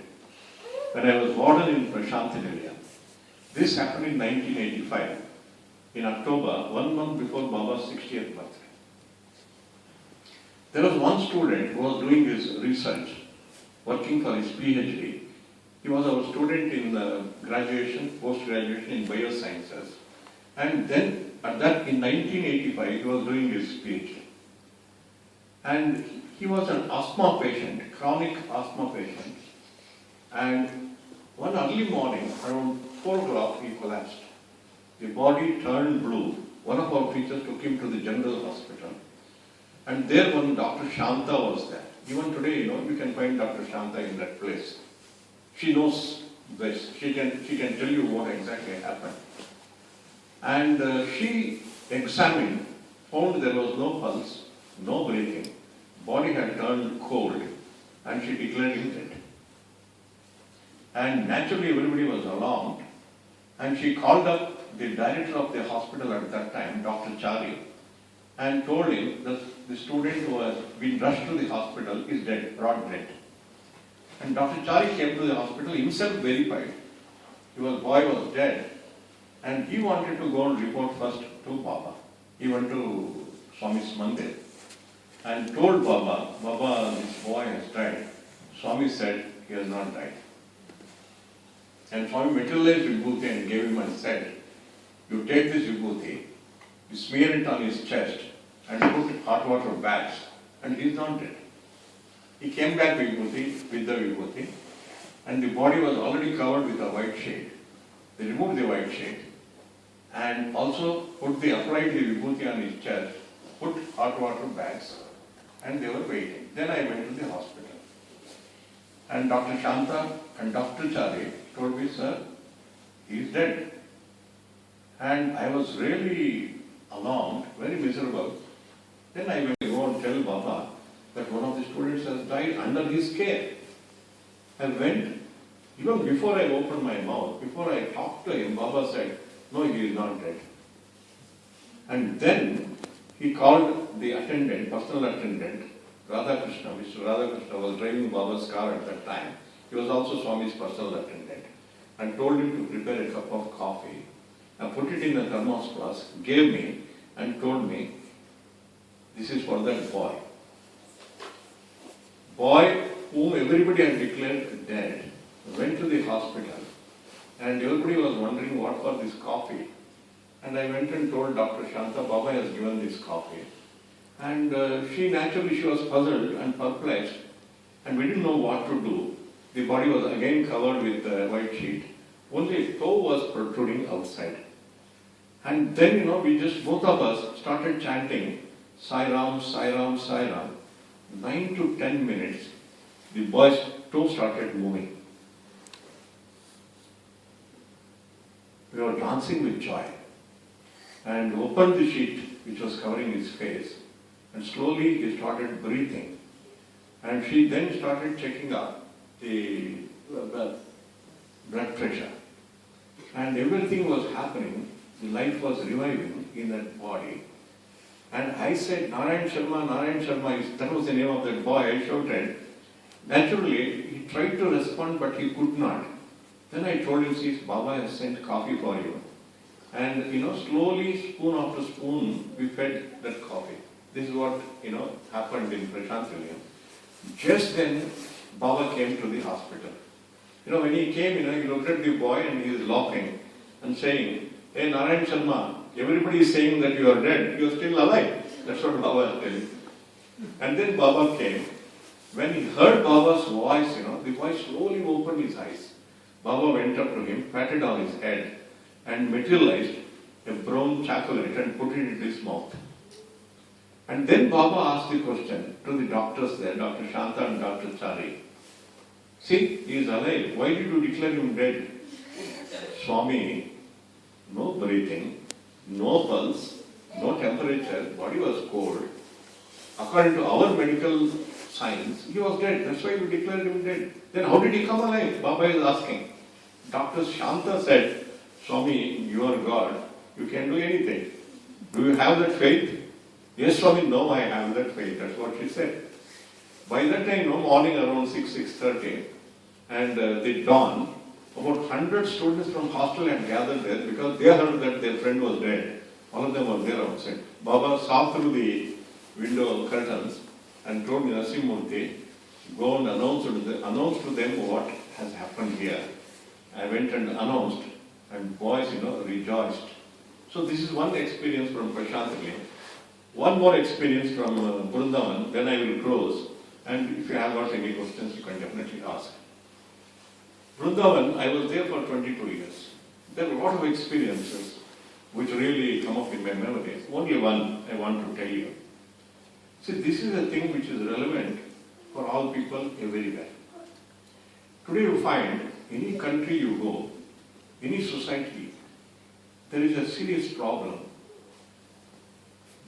When I was warden in Prashant Nilayam. This happened in 1985. In October, 1 month before Baba's 60th birthday. There was one student who was doing his research, working for his PhD. He was our student in graduation, post-graduation in biosciences. And then, in 1985, he was doing his PhD. And he was an asthma patient, chronic asthma patient. And one early morning, around 4 o'clock, he collapsed. The body turned blue. One of our teachers took him to the general hospital. And there one Dr. Shanta was there. Even today, you can find Dr. Shanta in that place. She knows this. She can tell you what exactly happened. And she examined, found there was no pulse, no breathing. Body had turned cold, and she declared him dead. And naturally everybody was alarmed. And she called up the director of the hospital at that time, Dr. Chari, and told him that the student who has been rushed to the hospital is dead, brought dead. And Dr. Chari came to the hospital, himself verified. Boy was dead, and he wanted to go and report first to Baba. He went to Swami's Mandir and told Baba, this boy has died. Swami said, he has not died. And Swami materialized Vibhuti and gave him and said, you take this Vibhuti, you smear it on his chest and put hot water bags, and he is not dead. He came back with the Vibhuti, and the body was already covered with a white shade. They removed the white shade and also applied the Vibhuti on his chest, put hot water bags, and they were waiting. Then I went to the hospital. And Dr. Shanta and Dr. Chari told me, sir, he is dead. And I was really alarmed, very miserable. Then I went to go and tell Baba that one of the students has died under his care. I went, even before I opened my mouth, before I talked to him, Baba said, no, he is not dead. And then he called the attendant, personal attendant, Radhakrishna. Mr. Radhakrishna was driving Baba's car at that time. He was also Swami's personal attendant. And told him to prepare a cup of coffee and put it in a thermos flask, gave me and told me, this is for that boy. Boy whom everybody had declared dead went to the hospital and everybody was wondering what for this coffee. And I went and told Dr. Shanta, Baba has given this coffee. And she was puzzled and perplexed and we didn't know what to do. The body was again covered with a white sheet. Only a toe was protruding outside. And then, we just, both of us started chanting, Sai Ram, Sai Ram, Sai Ram. 9 to 10 minutes, the boy's toe started moving. We were dancing with joy and opened the sheet which was covering his face and slowly he started breathing. And she then started checking up the blood pressure. And everything was happening, the life was reviving in that body. And I said, Narayan Sharma, that was the name of that boy, I shouted. Naturally, he tried to respond, but he could not. Then I told him, see, Baba has sent coffee for you. And, slowly, spoon after spoon, we fed that coffee. This is what, happened in Prashantilayam. Just then, Baba came to the hospital. When he came, he looked at the boy and he was laughing and saying, hey, Narayan Sharma, everybody is saying that you are dead, you are still alive. That's what Baba is telling. And then Baba came. When he heard Baba's voice, the boy slowly opened his eyes. Baba went up to him, patted on his head, and materialized a brown chocolate and put it in his mouth. And then Baba asked the question to the doctors there, Dr. Shanta and Dr. Chari. See, he is alive. Why did you declare him dead? Swami, no breathing, no pulse, no temperature, body was cold. According to our medical science, he was dead. That's why we declared him dead. Then how did he come alive? Baba is asking. Dr. Shanta said, Swami, you are God. You can do anything. Do you have that faith? Yes, Swami, no, I have that faith. That's what she said. By that time, morning around 6:30, and the dawn, about 100 students from hostel had gathered there because they heard that their friend was dead. All of them were there outside. Baba saw through the window curtains and told Narasimha Murthy, go and announce to them what has happened here. I went and announced, and boys, rejoiced. So this is one experience from Prashantilayam. One more experience from Vrindavan, then I will close. And if you have got any questions, you can definitely ask. Vrindavan, I was there for 22 years. There were a lot of experiences which really come up in my memories. Only one I want to tell you. See, this is a thing which is relevant for all people everywhere. Today you find, any country you go, any society, there is a serious problem.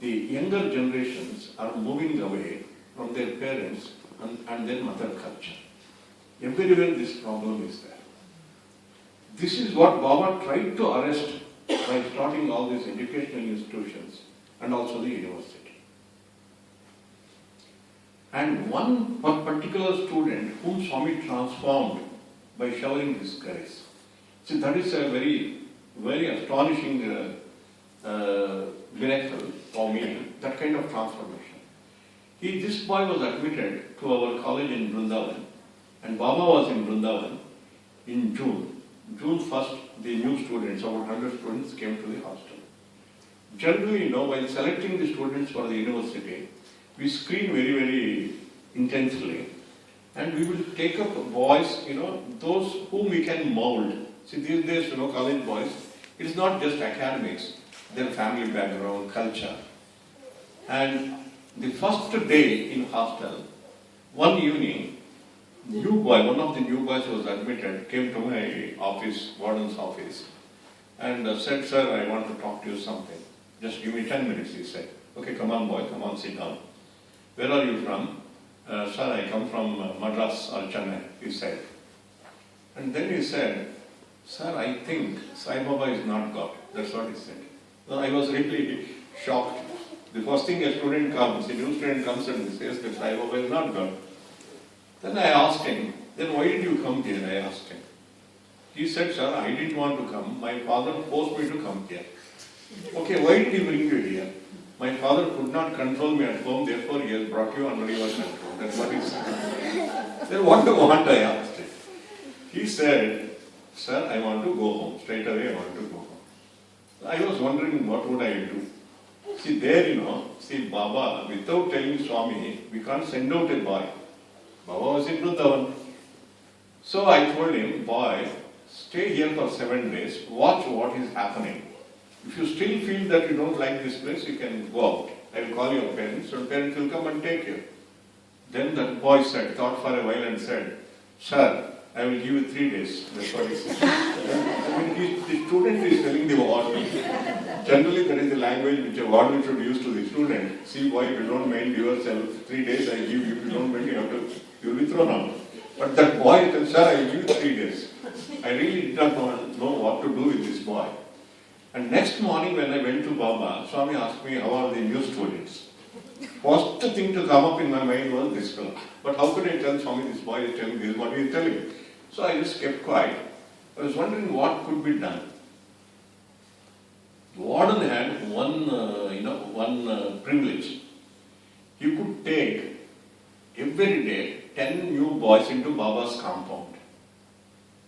The younger generations are moving away from their parents and their mother culture. Everywhere this problem is there. This is what Baba tried to arrest by starting all these educational institutions and also the university. And one particular student whom Swami transformed by showering his grace. See, that is a very, very astonishing miracle for me, that kind of transformation. This boy was admitted to our college in Vrindavan, and Baba was in Vrindavan in June. June 1st, the new students, about 100 students, came to the hostel. Generally, while selecting the students for the university, we screen very, very intensely. And we will take up boys, those whom we can mold. See, these days, college boys, it is not just academics, their family background, culture. And the first day in hostel, one evening, one of the new boys who was admitted, came to my office, warden's office, and said, sir, I want to talk to you something. Just give me 10 minutes, he said. Okay, come on boy, come on, sit down. Where are you from? sir, I come from Madras or Chennai, he said. And then he said, sir, I think Sai Baba is not God. That's what he said. So I was really shocked. The first thing a student comes, a new student comes and says that Sai Baba is not God. Then I asked him, then why did you come here? I asked him. He said, sir, I didn't want to come. My father forced me to come here. Okay, why did he bring you here? My father could not control me at home, therefore he has brought you under your control. That's what he said. Then what do you want? I asked him. He said, sir, I want to go home. Straight away I want to go home. I was wondering what would I do. See there, see Baba, without telling Swami, we can't send out a boy. Baba was in Vrindavan. So I told him, boy, stay here for 7 days, watch what is happening. If you still feel that you don't like this place, you can go out. I will call your parents, and parents will come and take you. Then that boy thought for a while and said, sir, I will give you 3 days. That's what he said. I mean, the student is telling the warden. Generally, that is the language which a warden should use to the student. See, boy, if you don't mind yourself, 3 days I give you. If you don't mind, you will be thrown out. But that boy said, sir, I will give you 3 days. I really did not know what to do with this boy. And next morning when I went to Baba, Swami asked me, how are the new students? First thing to come up in my mind was this fellow. But how could I tell Swami, this boy is telling this, what he is telling? So I just kept quiet. I was wondering what could be done. The warden had one privilege. He could take every day 10 new boys into Baba's compound.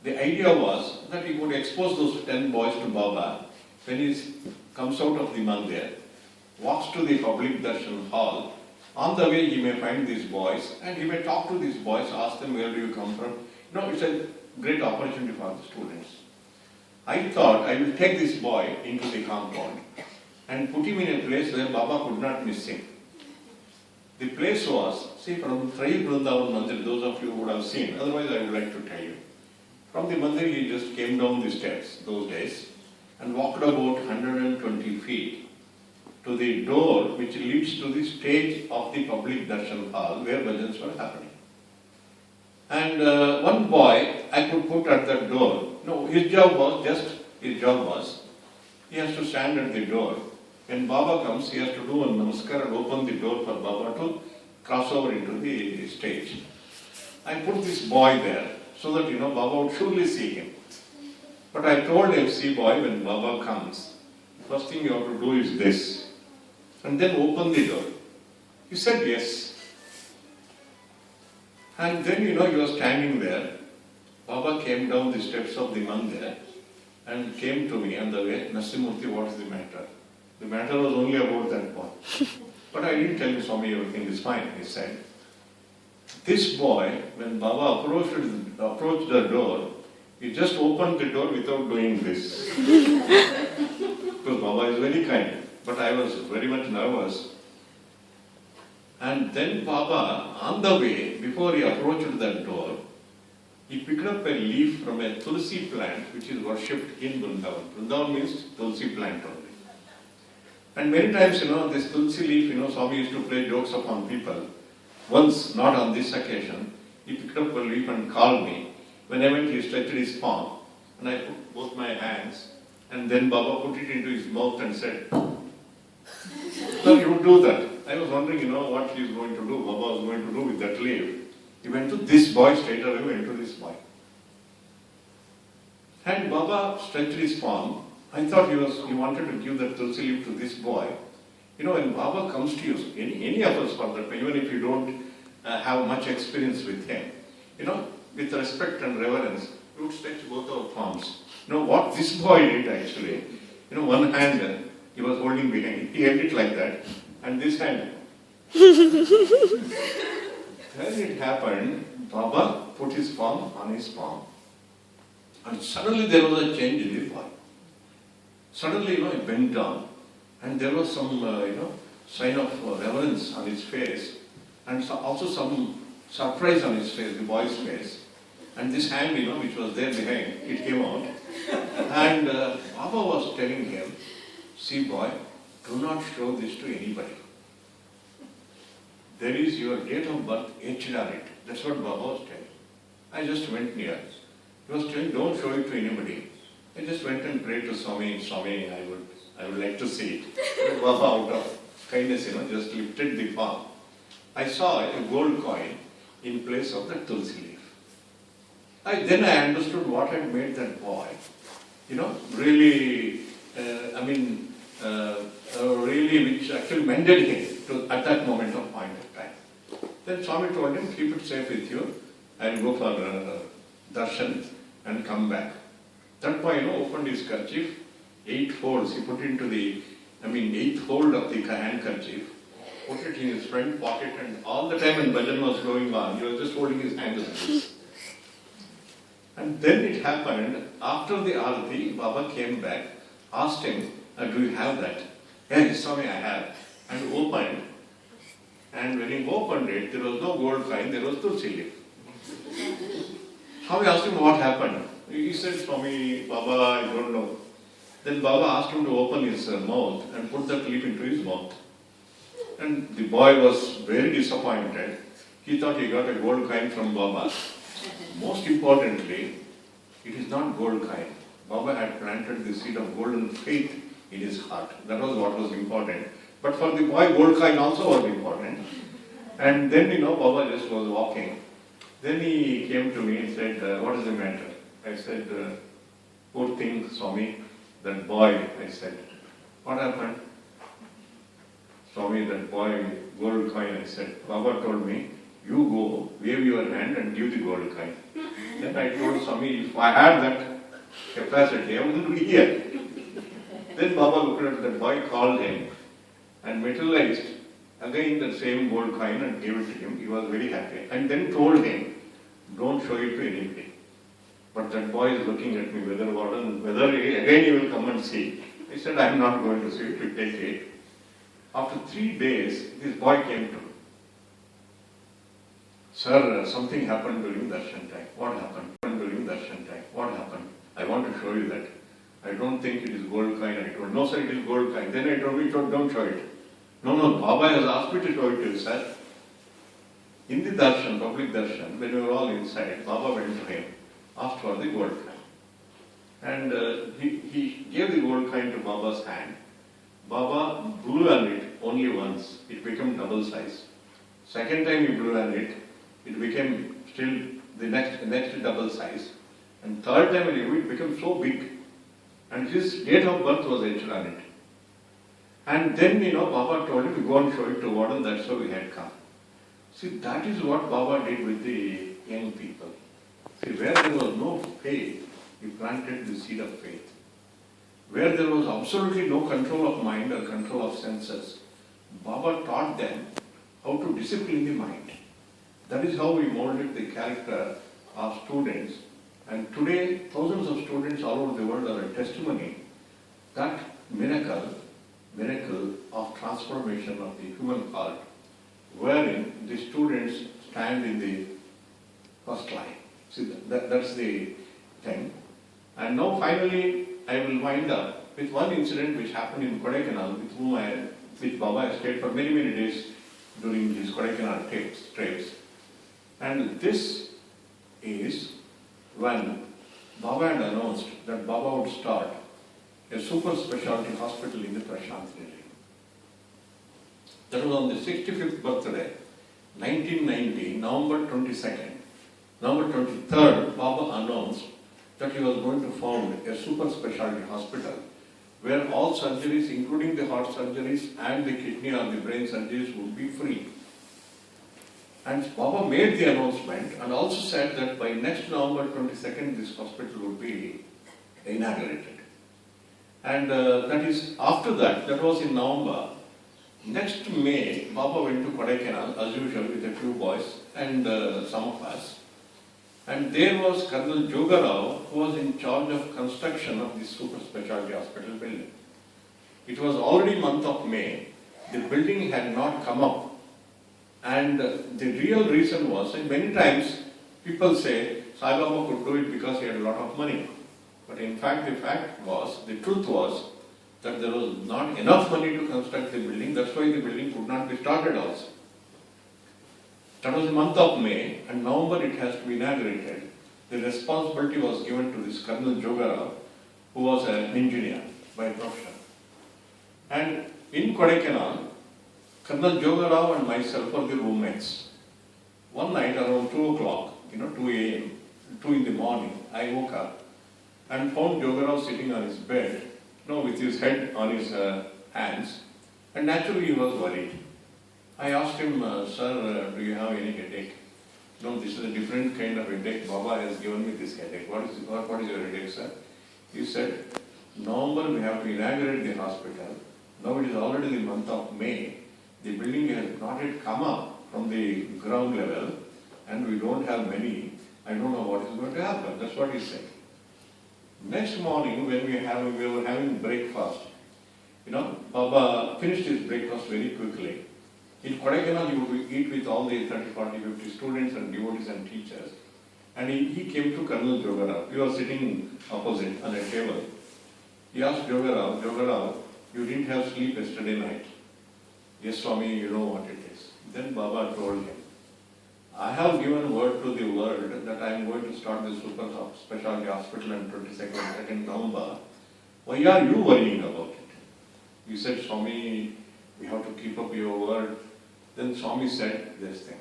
The idea was that he would expose those 10 boys to Baba. When he comes out of the mandir, walks to the public darshan hall, on the way he may find these boys and he may talk to these boys, ask them where do you come from. It's a great opportunity for the students. I thought I will take this boy into the compound and put him in a place where Baba could not miss him. The place was, see, from Trai Vrindavan Mandir, those of you who would have seen, otherwise I would like to tell you. From the mandir he just came down the steps those days and walked about 120 feet to the door which leads to the stage of the public darshan hall where bhajans were happening. And one boy I could put at that door. No, his job was, he has to stand at the door. When Baba comes, he has to do a namaskar and open the door for Baba to cross over into the stage. I put this boy there so that, Baba would surely see him. But I told him, see boy, when Baba comes, first thing you have to do is this. And then open the door. He said yes. And then, he was standing there. Baba came down the steps of the mandir and came to me on the way, Narasimha Murthy, what is the matter? The matter was only about that boy. But I didn't tell him, Swami, everything is fine. He said, this boy, when Baba approached the door, he just opened the door without doing this. Because Baba is very kind. But I was very much nervous. And then Baba, on the way, before he approached that door, he picked up a leaf from a tulsi plant which is worshipped in Vrindavan. Vrindavan means tulsi plant only. And many times, this tulsi leaf, Swami used to play jokes upon people. Once, not on this occasion, he picked up a leaf and called me. When I went, he stretched his palm, and I put both my hands, and then Baba put it into his mouth and said, so he would do that. I was wondering, what he is going to do, Baba was going to do with that leaf. He went to this boy, straight away went to this boy. And Baba stretched his palm. I thought he wanted to give that tulsi leaf to this boy. When Baba comes to you, any of us for that, even if you don't have much experience with him, with respect and reverence, we would stretch both our palms. What this boy did actually, one hand he was holding behind, he held it like that, and this hand. Then it happened, Baba put his palm on his palm, and suddenly there was a change in the boy. Suddenly, it bent down, and there was some, sign of reverence on his face, and also some surprise on his face, the boy's face. And this hand, which was there behind, it came out. And Baba was telling him, see boy, do not show this to anybody. there is your date of birth etched on it. That's what Baba was telling. I just went near. He was telling, don't show it to anybody. I just went and prayed to Swami, Swami, I would like to see it. Baba, out of kindness, just lifted the palm. I saw a gold coin in place of the tulsi leaf. Then I understood what had made that boy, really, really which actually mended him at that point of time. Then Swami told him, keep it safe with you and go for darshan and come back. That boy, opened his kerchief, 8 folds, he put into the, 8th fold of the handkerchief, put it in his front pocket, and all the time when bhajan was going on, he was just holding his hand like this. And then it happened, after the arati, Baba came back, asked him, do you have that? Yes, Swami, I have. And opened. And when he opened it, there was no gold coin, there was tulsi leaf. Swami asked him what happened. He said, Swami, Baba, I don't know. Then Baba asked him to open his mouth and put that leaf into his mouth. And the boy was very disappointed. He thought he got a gold coin from Baba. Most importantly, it is not gold coin. Baba had planted the seed of golden faith in his heart. That was what was important. But for the boy, gold coin also was important. And then, Baba just was walking. Then he came to me and said, what is the matter? I said, poor thing, Swami, that boy, I said. What happened? Swami, that boy, gold coin, I said. Baba told me, you go, wave your hand and give the gold coin. Then I told Swami, if I had that capacity, I wouldn't be here. Then Baba looked at that boy, called him, and materialized again the same gold coin and gave it to him. He was very happy. And then told him, don't show it to anybody. But that boy is looking at me, whether again he will come and see. I said, I am not going to see it, you take it. After 3 days, this boy came to me. Sir, something happened during darshan time. What happened? During darshan time. What happened? I want to show you that. I don't think it is gold coin. I told, no sir, it is gold coin. Then I told him, don't show it. No, Baba has asked me to show it to you, sir. In the darshan, public darshan, when we were all inside, Baba went to him, asked for the gold coin. And he gave the gold coin to Baba's hand. Baba blew on it only once. It became double size. Second time he blew on it, it became still the next double size. And third time it became so big. And his date of birth was etched on it. And then, Baba told him to go and show it to Warden, that's how we had come. See, that is what Baba did with the young people. See, where there was no faith, he planted the seed of faith. Where there was absolutely no control of mind or control of senses, Baba taught them how to discipline the mind. That is how we molded the character of students. And today, thousands of students all over the world are a testimony that miracle of transformation of the human heart, wherein the students stand in the first line. See, that's the thing. And now finally, I will wind up with one incident which happened in Kodaikanal, with Baba I stayed for many, many days during his Kodaikanal trips. And this is when Baba had announced that Baba would start a super specialty hospital in the Prashant area. That was on the 65th birthday, 1990, November 22nd. November 23rd, Baba announced that he was going to found a super specialty hospital where all surgeries, including the heart surgeries and the kidney or the brain surgeries, would be free. And Baba made the announcement and also said that by next November 22nd, this hospital would be inaugurated. And that is after that, that was in November. Next May, Baba went to Kodaikanal as usual with a few boys and some of us. And there was Colonel Jogarao, who was in charge of construction of this super specialty hospital building. It was already month of May. The building had not come up. And the real reason was, and many times people say Sai Baba could do it because he had a lot of money. But in fact, the truth was that there was not enough money to construct the building. That's why the building could not be started also. That was the month of May, and November it has to be inaugurated. The responsibility was given to this Colonel Jogara, who was an engineer by profession. And in Kodaikanal, Colonel Jogarao and myself were the roommates. One night around 2 o'clock, 2 a.m., 2 in the morning, I woke up and found Jogarao sitting on his bed, with his head on his hands, and naturally he was worried. I asked him, sir, do you have any headache? No, this is a different kind of headache. Baba has given me this headache. What is your headache, sir? He said, November we have to inaugurate the hospital. Now it is already the month of May. The building has not yet come up from the ground level, and we don't have many. I don't know what is going to happen. That's what he said. Next morning, when we were having breakfast, Baba finished his breakfast very quickly. In Kodaikanal, he would eat with all the 30, 40, 50 students and devotees and teachers. And he came to Colonel Jogara. We were sitting opposite on a table. He asked Jogara, you didn't have sleep yesterday night? Yes, Swami, you know what it is. Then Baba told him, I have given word to the world that I am going to start the super specialty hospital on 2nd November. Why are you worrying about it? He said, Swami, we have to keep up your word. Then Swami said this thing,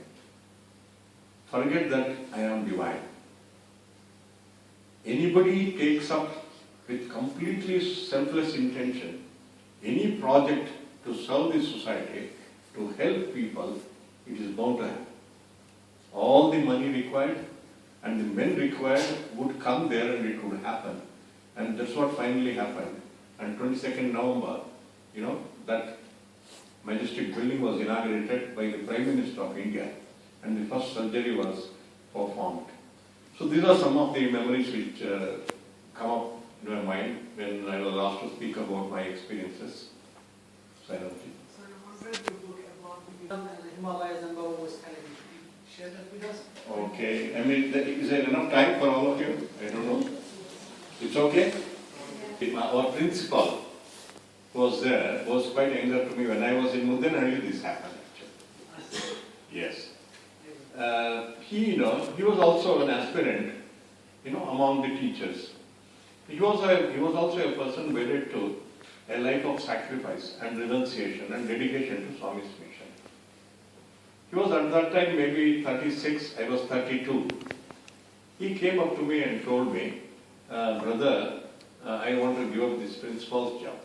forget that I am divine. Anybody takes up with completely selfless intention any project to serve the society, to help people, it is bound to happen. All the money required and the men required would come there and it would happen. And that's what finally happened. And 22nd November, that majestic building was inaugurated by the Prime Minister of India, and the first surgery was performed. So these are some of the memories which come up in my mind when I was asked to speak about my experiences. So I wanted to look about the Himalayas and Baba was telling me. Share that with us? Okay. Is there enough time for all of you? I don't know. It's okay? Our principal was there, was quite younger to me. When I was in Mudenhalli, this happened actually. Yes. He was also an aspirant, among the teachers. He was also a person wedded to a life of sacrifice and renunciation and dedication to Swami's mission. He was at that time maybe 36, I was 32. He came up to me and told me, brother, I want to give up this principal's job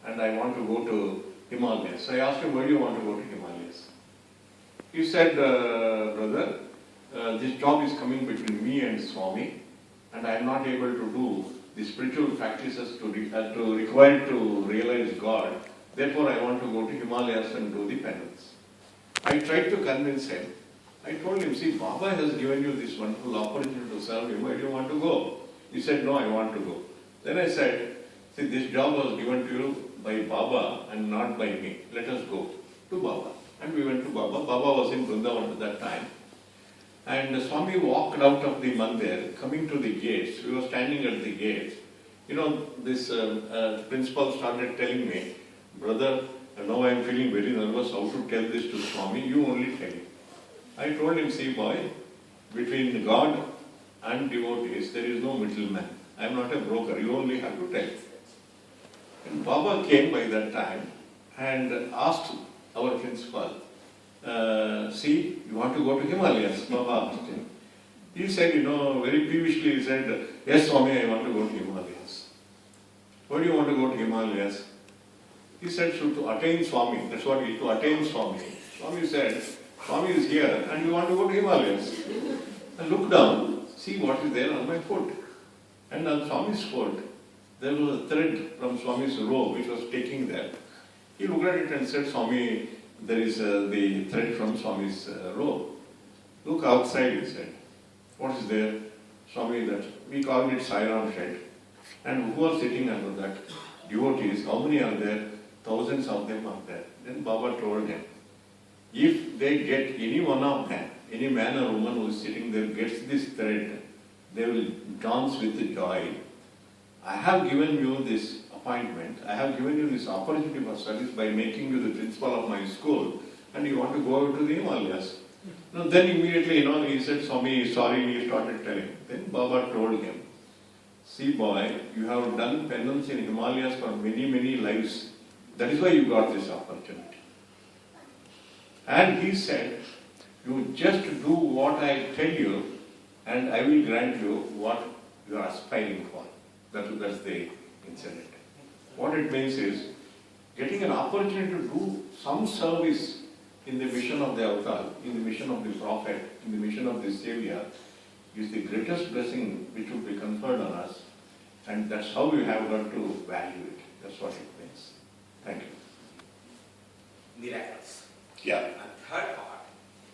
and I want to go to Himalayas. I asked him, why do you want to go to Himalayas? He said, brother, this job is coming between me and Swami, and I am not able to do the spiritual practices required to realize God. Therefore, I want to go to Himalayas and do the penance. I tried to convince him. I told him, see, Baba has given you this wonderful opportunity to serve him. Why do you want to go? He said, no, I want to go. Then I said, see, this job was given to you by Baba and not by me. Let us go to Baba. And we went to Baba. Baba was in Vrindavan at that time. And Swami walked out of the mandir, coming to the gates. We were standing at the gates. This principal started telling me, brother, now I am feeling very nervous how to tell this to Swami. You only tell him. I told him, see boy, between God and devotees, there is no middleman. I am not a broker. You only have to tell. And Baba came by that time and asked our principal, see, you want to go to Himalayas? Baba asked him. He said, very peevishly, he said, yes, Swami, I want to go to Himalayas. Why do you want to go to Himalayas? He said, so to attain Swami. That's what to attain Swami. Swami said, Swami is here and you want to go to Himalayas. And look down, see what is there on my foot. And on Swami's foot, there was a thread from Swami's robe which was taking there. He looked at it and said, Swami, there is the thread from Swami's robe. Look outside, he said. What is there? Swami, that we call it Sairam shed. And who are sitting under that? Devotees. How many are there? Thousands of them are there. Then Baba told him, if they get any one of them, any man or woman who is sitting there gets this thread, they will dance with joy. I have given you this appointment, I have given you this opportunity for service by making you the principal of my school, and you want to go to the Himalayas. No, then immediately, he said, Swami, sorry, he started telling. Then Baba told him, see boy, you have done penance in Himalayas for many, many lives. That is why you got this opportunity. And he said, you just do what I tell you and I will grant you what you are aspiring for. That's the incident. What it means is, getting an opportunity to do some service in the mission of the avatar, in the mission of the prophet, in the mission of the savior, is the greatest blessing which would be conferred on us. And that's how we have got to value it. That's what it means. Thank you. Miracles. Yeah. And third part,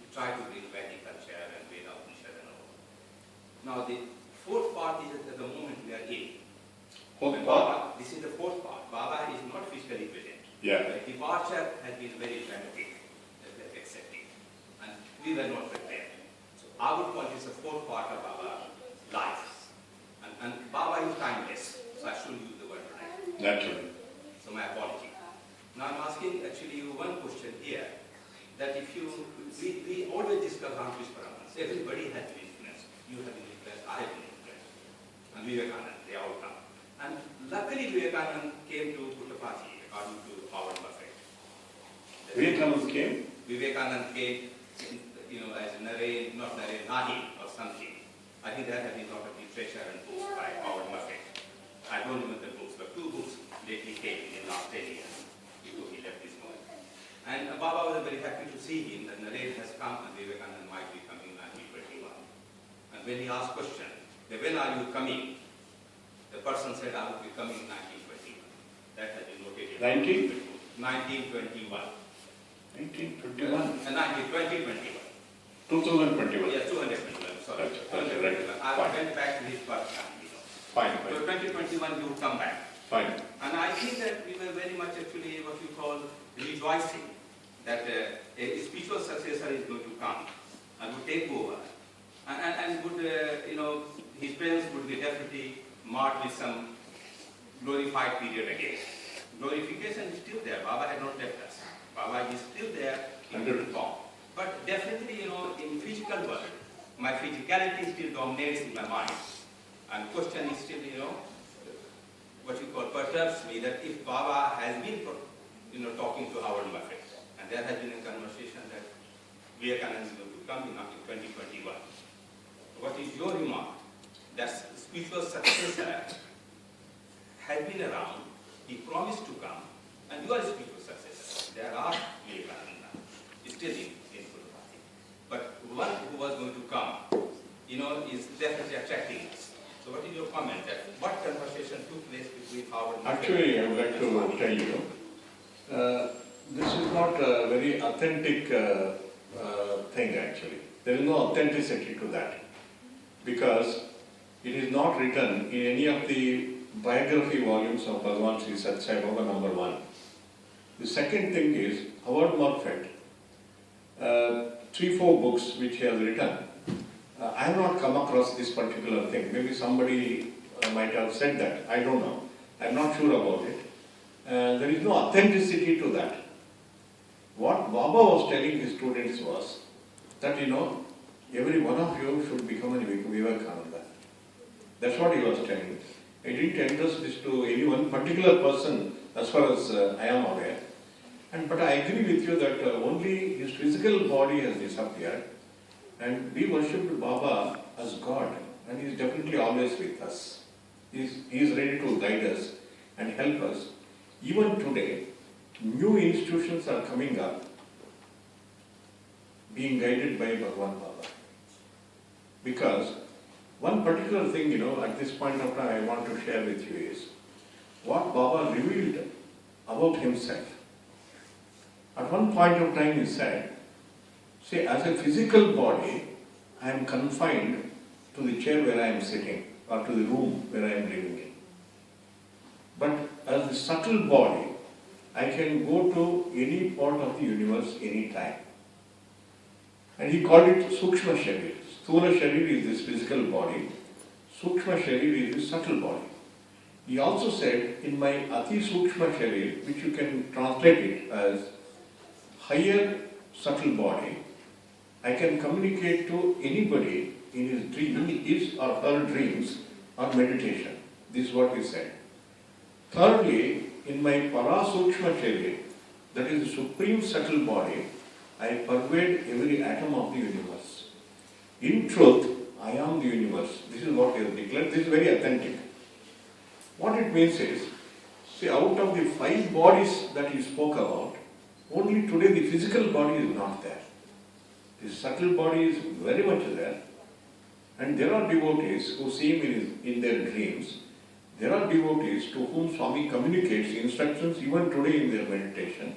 we try to bring Vedic culture and Veda Upanishad and all. Now the fourth part is at the moment we are in. Fourth Baba, part? this is the fourth part. Baba is not physically present. Yeah. The departure has been very dramatic, let's accept it. And we were not prepared. So I would call this the fourth part of our life. And Baba is timeless, so I should use the word time. Naturally. So my apology. Now I'm asking actually you one question here, that if you, we always discuss Ramakrishna Paramahansa. Everybody has been influenced. You have been influenced, I have been influenced. And Vivekananda, they all come. And luckily Vivekananda came to Puttaparthi, according to Howard Buffett. Vivekananda came? Vivekananda came, as Nahi or something. I think there have been a lot of literature and books by Howard Buffett. I don't remember the books, but 2 books lately came in the last 10 years before he left this world. And Baba was very happy to see him that Narendra has come and Vivekananda might be coming 1921. And when he asked question, when are you coming? The person said, I will be coming 1921. That has been noted in 1921. 1921? 2021. 2021. Yes, 221, sorry. That's right. I went back to his birth time. Fine. So 2021 you would come back. Fine. And I think that we were very much actually what you call rejoicing that a spiritual successor is going to come and would take over. And would, his presence would be definitely marked with some glorified period again. Glorification is still there. Baba had not left us. Baba is still there in different form. But definitely, in physical world, my physicality still dominates in my mind. And question is still, what you call perturbs me that if Baba has been, talking to Howard Buffett, and there has been a conversation that Vivekananda is going to come in 2021. What is your remark? That spiritual successor has been around, he promised to come, and you are a spiritual successor. There are Vivekananda, still in Puttaparthi. But one who was going to come, is definitely attracting us. So what is your comment that what conversation took place between Howard and Actually, I would like to tell you, this is not a very authentic thing actually. There is no authenticity to that. Because it is not written in any of the biography volumes of Bhagavan Sri Satya Sai Baba #1. The second thing is, Howard Buffett, 3-4 books which he has written, I have not come across this particular thing. Maybe somebody might have said that. I don't know. I am not sure about it. There is no authenticity to that. What Baba was telling his students was that, every one of you should become a Vivekananda. That's what he was telling. I didn't entrust this to any one particular person as far as I am aware. But I agree with you that only his physical body has disappeared. And we worshipped Baba as God, and he is definitely always with us. He is ready to guide us and help us. Even today, new institutions are coming up, being guided by Bhagavan Baba. Because one particular thing, at this point of time I want to share with you is what Baba revealed about himself. At one point of time he said, see, as a physical body, I am confined to the chair where I am sitting or to the room where I am living in. But as the subtle body, I can go to any part of the universe anytime. And he called it Sukshma Sharir. Sthula Sharir is this physical body. Sukshma Sharir is this subtle body. He also said, in my Ati Sukshma Sharir, which you can translate it as higher subtle body, I can communicate to anybody in his or her dreams or meditation. This is what he said. Thirdly, in my Parasukshma Sharir, that is the supreme subtle body, I pervade every atom of the universe. In truth, I am the universe. This is what he has declared. This is very authentic. What it means is, see, out of the 5 bodies that he spoke about, only today the physical body is not there. The subtle body is very much there. And there are devotees who see him in their dreams. There are devotees to whom Swami communicates instructions even today in their meditation.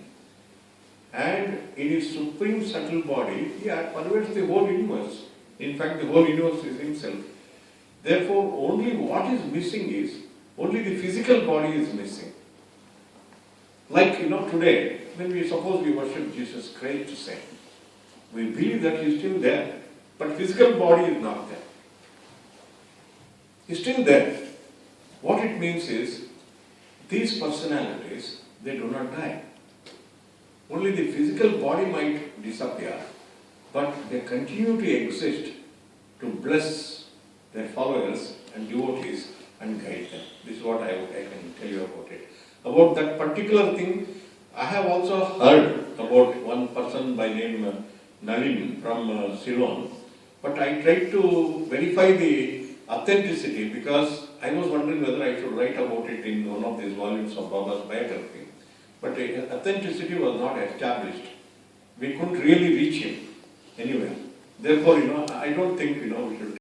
And in his supreme subtle body, he pervades the whole universe. In fact, the whole universe is himself. Therefore, only what is missing is, only the physical body is missing. Like, today, when we suppose we worship Jesus Christ, say, we believe that he is still there, but physical body is not there. He is still there. What it means is, these personalities, they do not die. Only the physical body might disappear, but they continue to exist to bless their followers and devotees and guide them. This is what I can tell you about it. About that particular thing, I have also heard about one person by name Nalin from Ceylon, but I tried to verify the authenticity because I was wondering whether I should write about it in one of these volumes of Baba's biography. But authenticity was not established. We couldn't really reach him anywhere. Therefore, I don't think, we should